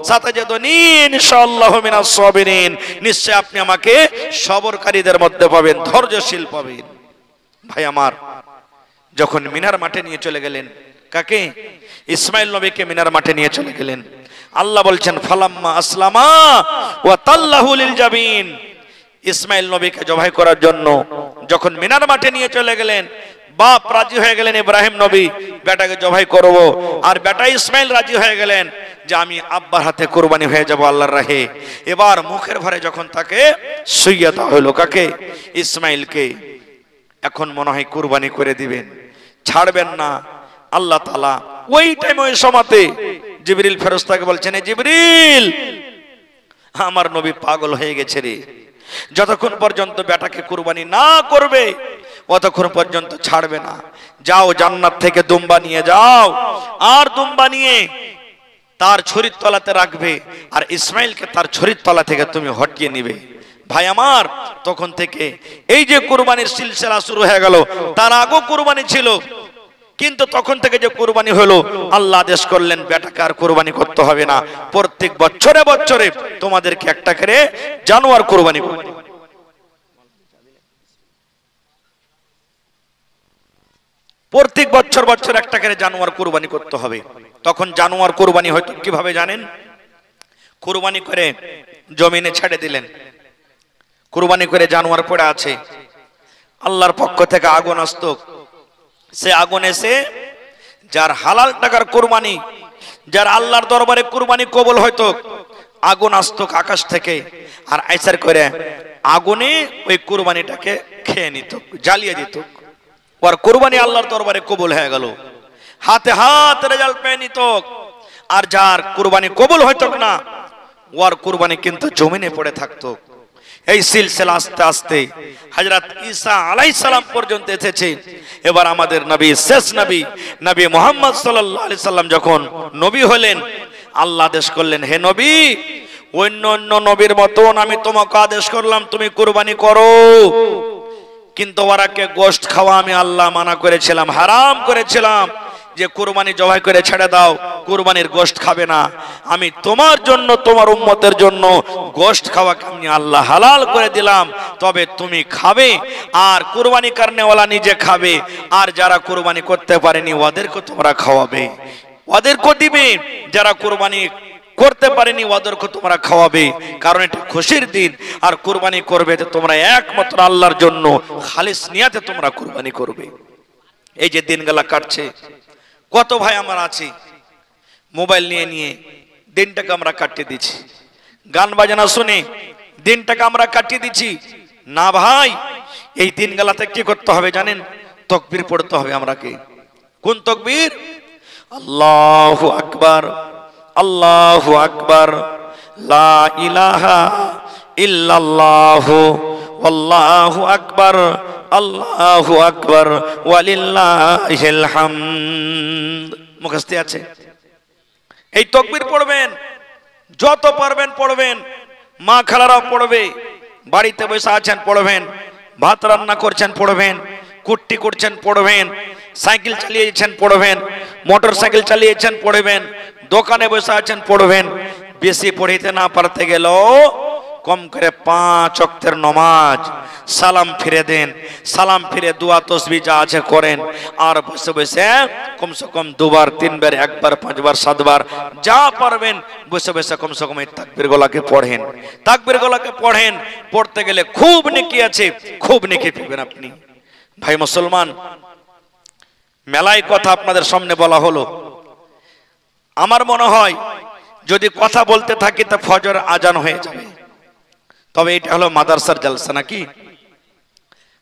সাতাজাদুনি ইনশাআল্লাহু মিনাস সাবিরিন, নিশ্চয় আপনি আমাকে সবরকারীদের মধ্যে পাবেন, ধৈর্যশীল পাবেন। ভাই আমার, যখন মিনার মাঠে নিয়ে চলে গেলেন, কাকে? ইসমাইল নবীকে মিনার মাঠে নিয়ে চলে গেলেন। আল্লাহ বলছেন ফালাম্মা আসলামা ওয়া তাল্লাহু লিল জাবিন, ইসমাইল নবীকে জবাই করার জন্য যখন মিনার মাঠে নিয়ে চলে গেলেন, বাপ রাজি হয়ে গেলেন ইব্রাহিম নবী বেটাকে জবাই করব, আর বেটা ইসমাইল রাজি হয়ে গেলেন যে আমি আব্বার হাতে কুরবানি হয়ে যাব আল্লাহর রাহে। এবার মুখের ভরে যখন তাকে শুইয়ে দেওয়া হলো, কাকে? ইসমাইলকে। এখন মনে হয় কুরবানি করে দিবেন, ছাড়বেন না। আল্লাহ তাআলা ওই টাইমে ওই সময়তে জিবরিল ফেরেশতাকে বলছেন, জিবরিল, আমার নবী পাগল হয়ে গেছে রে, যতক্ষণ পর্যন্ত বেটাকে কুরবানি না করবে ততক্ষণ পর্যন্ত ছাড়বে না। যাও জান্নাত থেকে দুম্বা নিয়ে যাও, আর দুম্বা নিয়ে তার ছড়ির তলাতে রাখবে, আর ইসমাইলকে তার ছড়ির তলা থেকে তুমি হটিয়ে নিবে। ভাই আমার, তখন থেকে এই যে কুরবানির সিলসিলা শুরু হয়ে গেল। তার আগেও কুরবানি ছিল, কিন্তু তখন থেকে যে কুরবানি হলো, আল্লাহ আদেশ করলেন বেটাকে আর কুরবানি করতে হবে না, প্রত্যেক বছরে বছরে তোমাদেরকে একটা করে জানোয়ার কুরবানি করতে হবে। প্রত্যেক বছর বছর একটা করে জানোয়ার কুরবানি করতে হবে। তখন জানোয়ার কুরবানি হয়তো কিভাবে জানেন? কুরবানি করে জমিনে ছেড়ে দিলেন, কুরবানি করে জানোয়ার পড়ে আছে, আল্লাহর পক্ষ থেকে আগুন আসতো, সে আগুন এসে যার হালাল টাকার কুরবানি, যার আল্লাহর দরবারে কুরবানি কবুল হয়তো, আগুন আসতো আকাশ থেকে, আর আইসার করে আগুনে ওই কুরবানিটাকে খেয়ে নিত, জ্বালিয়ে দিত। ওর কুরবানি আল্লাহর দরবারে কবুল হয়ে গেল, হাতে হাত রেজাল্ট পেয়ে নিত। আর যার কুরবানি কবুল হইতো না, ওর কুরবানি কিন্তু জমিনে পড়ে থাকতো। এই সিলসিলা আস্তে আস্তে হযরত ঈসা আলাইহিস সালাম পর্যন্ত এসেছে। এবার আমাদের নবী, শেষ নবী, নবী মুহাম্মদ সাল্লাল্লাহু আলাইহি সাল্লাম যখন নবী হলেন, আল্লাহ আদেশ করলেন, হে নবী, অন্য অন্য নবীর মতন আমি তোমাকে আদেশ করলাম তুমি কুরবানি করো, কিন্তু ওরাকে গোশত খাওয়া আমি আল্লাহ মানা করেছিলাম, হারাম করেছিলাম, যে কুরবানি জবাই করে ছেড়ে দাও, কুরবানির গোশত খাবে না। আমি তোমার জন্য, তোমার উম্মতের জন্য গোশত খাওয়াকে আমি আল্লাহ হালাল করে দিলাম, তবে তুমি খাবে, আর কুরবানি করনেওয়ালা নিজে খাবে, আর যারা কুরবানি করতে পারেনি ওদেরকে তোমরা খাওয়াবে, ওদেরকে দিবে, যারা কুরবানি করতে পারেনি ওদেরকে তোমরা খাওয়াবে, কারণ এটা খুশির দিন। আর কুরবানি করবে তো তোমরা একমাত্র আল্লাহর জন্য, খালিস নিয়াতে তোমরা কুরবানি করবে। এই যে দিনগুলা কাটছে, কত ভাই আমার আছে মোবাইল নিয়ে নিয়ে দিনটাকে আমরা কাটিয়ে দিচ্ছি, গান বাজনা শুনে দিনটাকে আমরা কাটিয়ে দিচ্ছি। না ভাই, এই দিনগুলাতে কি করতে হবে জানেন? তাকবীর পড়তে হবে। আমরাকে কোন তাকবীর? আল্লাহু আকবার, আল্লাহু আকবার, লা ইলাহা ইল্লাল্লাহু আল্লাহু আকবার, আল্লাহু আকবার, ওয়ালিল্লাহিল হামদ। মুখস্থ আছে? এই তাকবীর পড়বেন, যত পারবেন পড়বেন, মা খালারাও পড়বে, বাড়িতে বসে আছেন পড়বেন, ভাত রান্না করছেন পড়বেন, কুট্টি করছেন পড়বেন, সাইকেল চালিয়েছেন পড়বেন, মোটর সাইকেল চালিয়েছেন পড়বেন, দোকানে বসে আছেন পড়বেন। বেশি পড়িতে না পারতে গেলেও কম করে 5 ওয়াক্তের নামাজ সালাম ফিরে দেন, সালাম ফিরে দোয়া তসবিহ যা আছে করেন, আর বসে বসে কমসে কম 2 বার 3 বার 1 বার 5 বার 7 বার যা পারবেন বসে বসে কমসে কম এই তাকবীর গুলাকে পড়েন, তাকবীর গুলাকে পড়েন। পড়তে গেলে খুব নেকি আছে, খুব নেকি পাবেন আপনি। ভাই মুসলমান, মেলায় কথা আপনাদের সামনে বলা হলো। আমার মনে হয় যদি কথা বলতে থাকি তা ফজর আজান হয়ে যাবে। তবে এটা হলো মাদ্রাসার জলসা নাকি?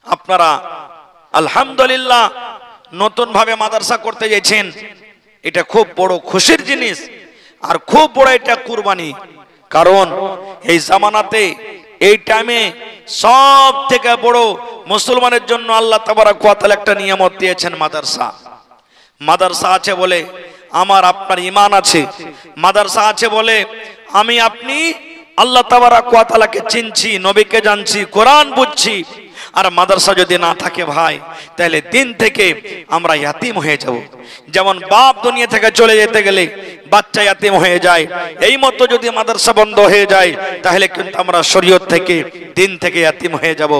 আপনারা আলহামদুলিল্লাহ নতুন ভাবে মাদ্রাসা করতে যাচ্ছেন, এটা খুব বড় খুশির জিনিস, আর খুব বড় এটা কুরবানি। কারণ এই জামানাতে এই টাইমে সব থেকে বড় মুসলমানের জন্য আল্লাহ তাবারক ওয়া তাআলা একটা নিয়ামত দিয়েছেন, মাদ্রাসা। মাদ্রাসা আছে বলে আমার আপনার ঈমান আছে, মাদ্রাসা আছে বলে আমি আপনি আল্লাহ তাবারক ওয়া তাআলাকে চিনছি, নবীকে জানছি, কোরআন বুঝছি। আর মাদ্রাসা যদি না থাকে ভাই, তাহলে দিন থেকে আমরা ইয়াতিম হয়ে যাব। যেমন বাপ দুনিয়া থেকে চলে যেতে গেলে বাচ্চা ইয়াতিম হয়ে যায়, এই মতো যদি মাদ্রাসা বন্ধ হয়ে যায় তাহলে কিন্তু আমরা শরীয়ত থেকে, দিন থেকে ইয়াতিম হয়ে যাব।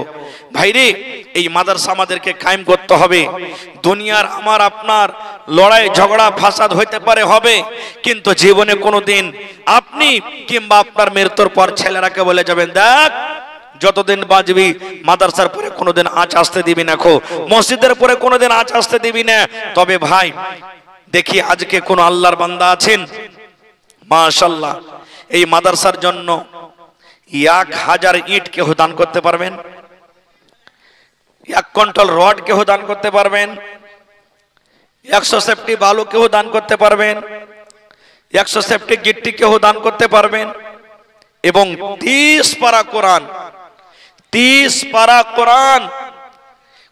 ভাইরে, এই মাদ্রাসা আমাদেরকে কায়েম করতে হবে। দুনিয়ার আমার আপনার লড়াই ঝগড়া ফাসাদ হইতে পারে, হবে, কিন্তু জীবনে কোনোদিন আপনি কিংবা আপনার মৃত্যুর পর ছেলেরাকে বলে যাবেন, দেখ যতদিন বাঁচবি মাদ্রাসার পরে কোনোদিন আঁচ আসতে দিবি না, মসজিদের পরে কোনোদিন আঁচ আসতে দিবি না। তবে ভাই দেখি আজকে কোন আল্লাহর বান্দা আছেন মাশাআল্লাহ এই মাদ্রাসার জন্য 1000 ইট কেহ দান করতে পারবেন, 1 কুইন্টাল রড কেহ দান করতে পারবেন, 100 সেফটি বালু কেহ দান করতে পারবেন, 100 সেফটি গিট্টি কেহ দান করতে পারবেন, এবং 30 পারা কোরআন, 30 পারা কোরআন।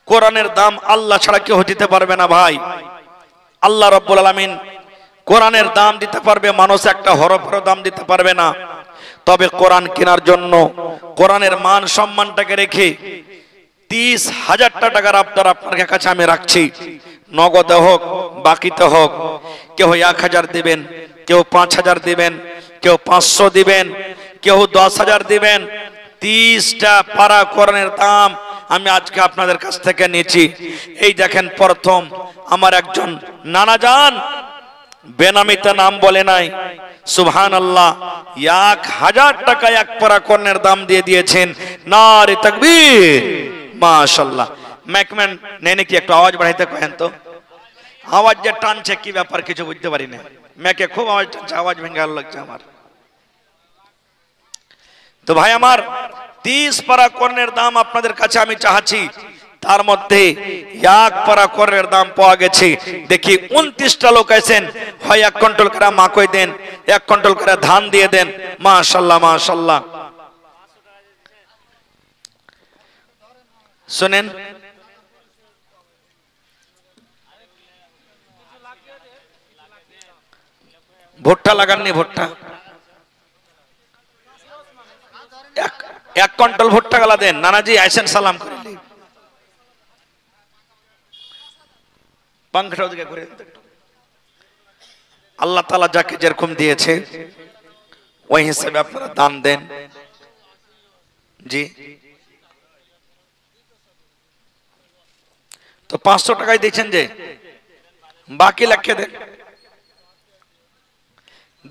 কোরআনের দাম আল্লাহ ছাড়া কেউ দিতে পারবে না ভাই। আল্লাহ রাব্বুল আলামিন কোরআনের দাম দিতে পারবে, মানুষ একটা হরফেরও দাম দিতে পারবে না। তবে কোরআন কেনার জন্য কোরআনের মান সম্মানটাকে রেখে 30,000 টাকার আবদার আপনার কাছে আমি রাখছি। নগদে হোক বাকিতে হোক, কেউ 1000 দিবেন, কেউ 5000 দিবেন, কেউ 500 দিবেন, কেউ 10,000 দিবেন। 30টা পারা কোরআনের দাম আমি আজকে আপনাদের কাছ থেকে নিয়েছি। এই দেখেন, প্রথম আমার একজন নানা জান বেনামিতে নাম বলে নাই, সুবহানাল্লাহ, 1000 টাকা 1 পারা কোরআনের দাম দিয়ে দিয়েছেন। নারে তাকবীর, মাশাআল্লাহ। ম্যাকম্যান নেই নাকি, একটু আওয়াজ বাড়াইতে কহেন তো। আওয়াজ যে টানছে কি ব্যাপার কিছু বুঝতে পারি না, ম্যাকে খুব আওয়াজ টানছে, আওয়াজ ভেঙে ভালো লাগছে আমার। তো ভাই আমার 30 পারা কোরআনের দাম আপনাদের কাছে আমি চাচ্ছি। তার মধ্যে 1 পারা কোরআনের দাম পাওয়া গেছে। দেখি 29টা লোক আছেন, হয় 1 কুইন্টাল করে মাকই দেন, 1 কুইন্টাল করে ধান দিয়ে দেন। মাশাআল্লাহ মাশাআল্লাহ। শুনেন, ভুট্টা লাগাননি, ভুট্টা 1 কুইন্টাল ভুট্টা গালা দেন। নানাজি আইসেন, সালাম করিলি পাংখাটা দিকে ঘুরে। আল্লাহ তাআলা যাকে যেরকম দিয়েছে ওই হিসেবে আপনারা দান দেন। জি, তো 500 টাকায় দিয়েছেন, যে বাকি লিখে দেন।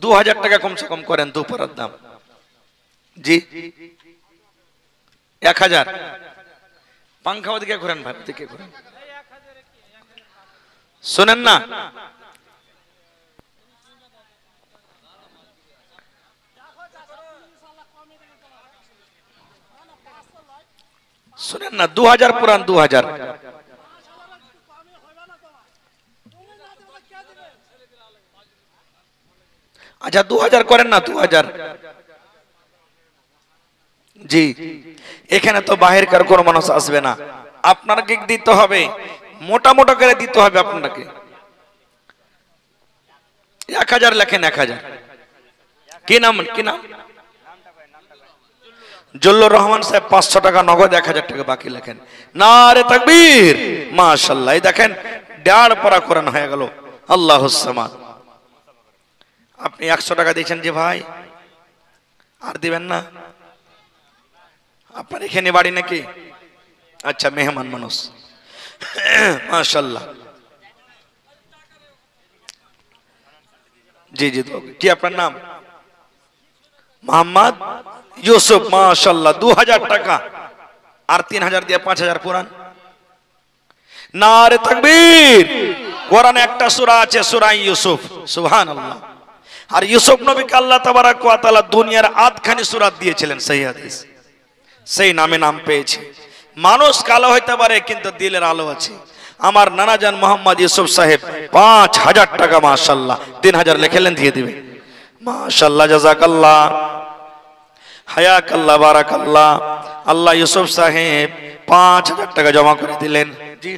2000 টাকা কমসে কম করেন 2 পারার দাম। জি, 1000। পাংখা ওদিকে ঘুরেন ভাই, ওদিকে ঘুরেন। শুনেন না, শুনেন না, 2000 পুরান, 2000। আচ্ছা 2000 করেন না, 2000। জি, এখানে তো বাহিরকার কোন মানুষ আসবে না, আপনাকে দিতে হবে, মোটা মোটা করে দিতে হবে আপনাকে। 1000 লেখেন, 1000। কি নাম, কি নাম? জল্লুর রহমান সাহেব। 500 টাকা নগদ, 1000 টাকা বাকি লেখেন। নারে তাকবীর, মাশাআল্লাহ। এই দেখেন 1.5 পারা কোরআন হয়ে গেল। আল্লাহুস সামাদ। আপনি 100 টাকা দিয়েছেন যে ভাই, আর দিবেন না? আপনার এখানে বাড়ি নাকি? আচ্ছা, মেহমান মানুষ, মাশাআল্লাহ। জি জি, কি আপনার নাম? মোহাম্মদ ইউসুফ, মাশাআল্লাহ। 2000 টাকা আর 3000 দিয়ে 5000 কোরআন। নারে তাকবীর। কোরআনে একটা সূরা আছে, সূরা ইউসুফ, সুবহানাল্লাহ। আর ইউসুফ নবীকে আল্লাহ তাবারক ওয়া তাআলা দুনিয়ার আধখানি সূরা দিয়েছিলেন, সহিহ হাদিস। সেই নামে নাম পেয়েছে। মানুষ কালো হইতে পারে কিন্তু দিলের আলো আছে। আমার নানাজান মোহাম্মদ ইউসুফ সাহেব 5000 টাকা, মাশাআল্লাহ। 3000 লিখলেন, দিয়ে দিবে, মাশাআল্লাহ, জাযাকাল্লাহ। হায়াকাল্লাহ বারাকাল্লাহ। আল্লাহ ইউসুফ সাহেব 5,000 টাকা জমা করে দিলেন। জি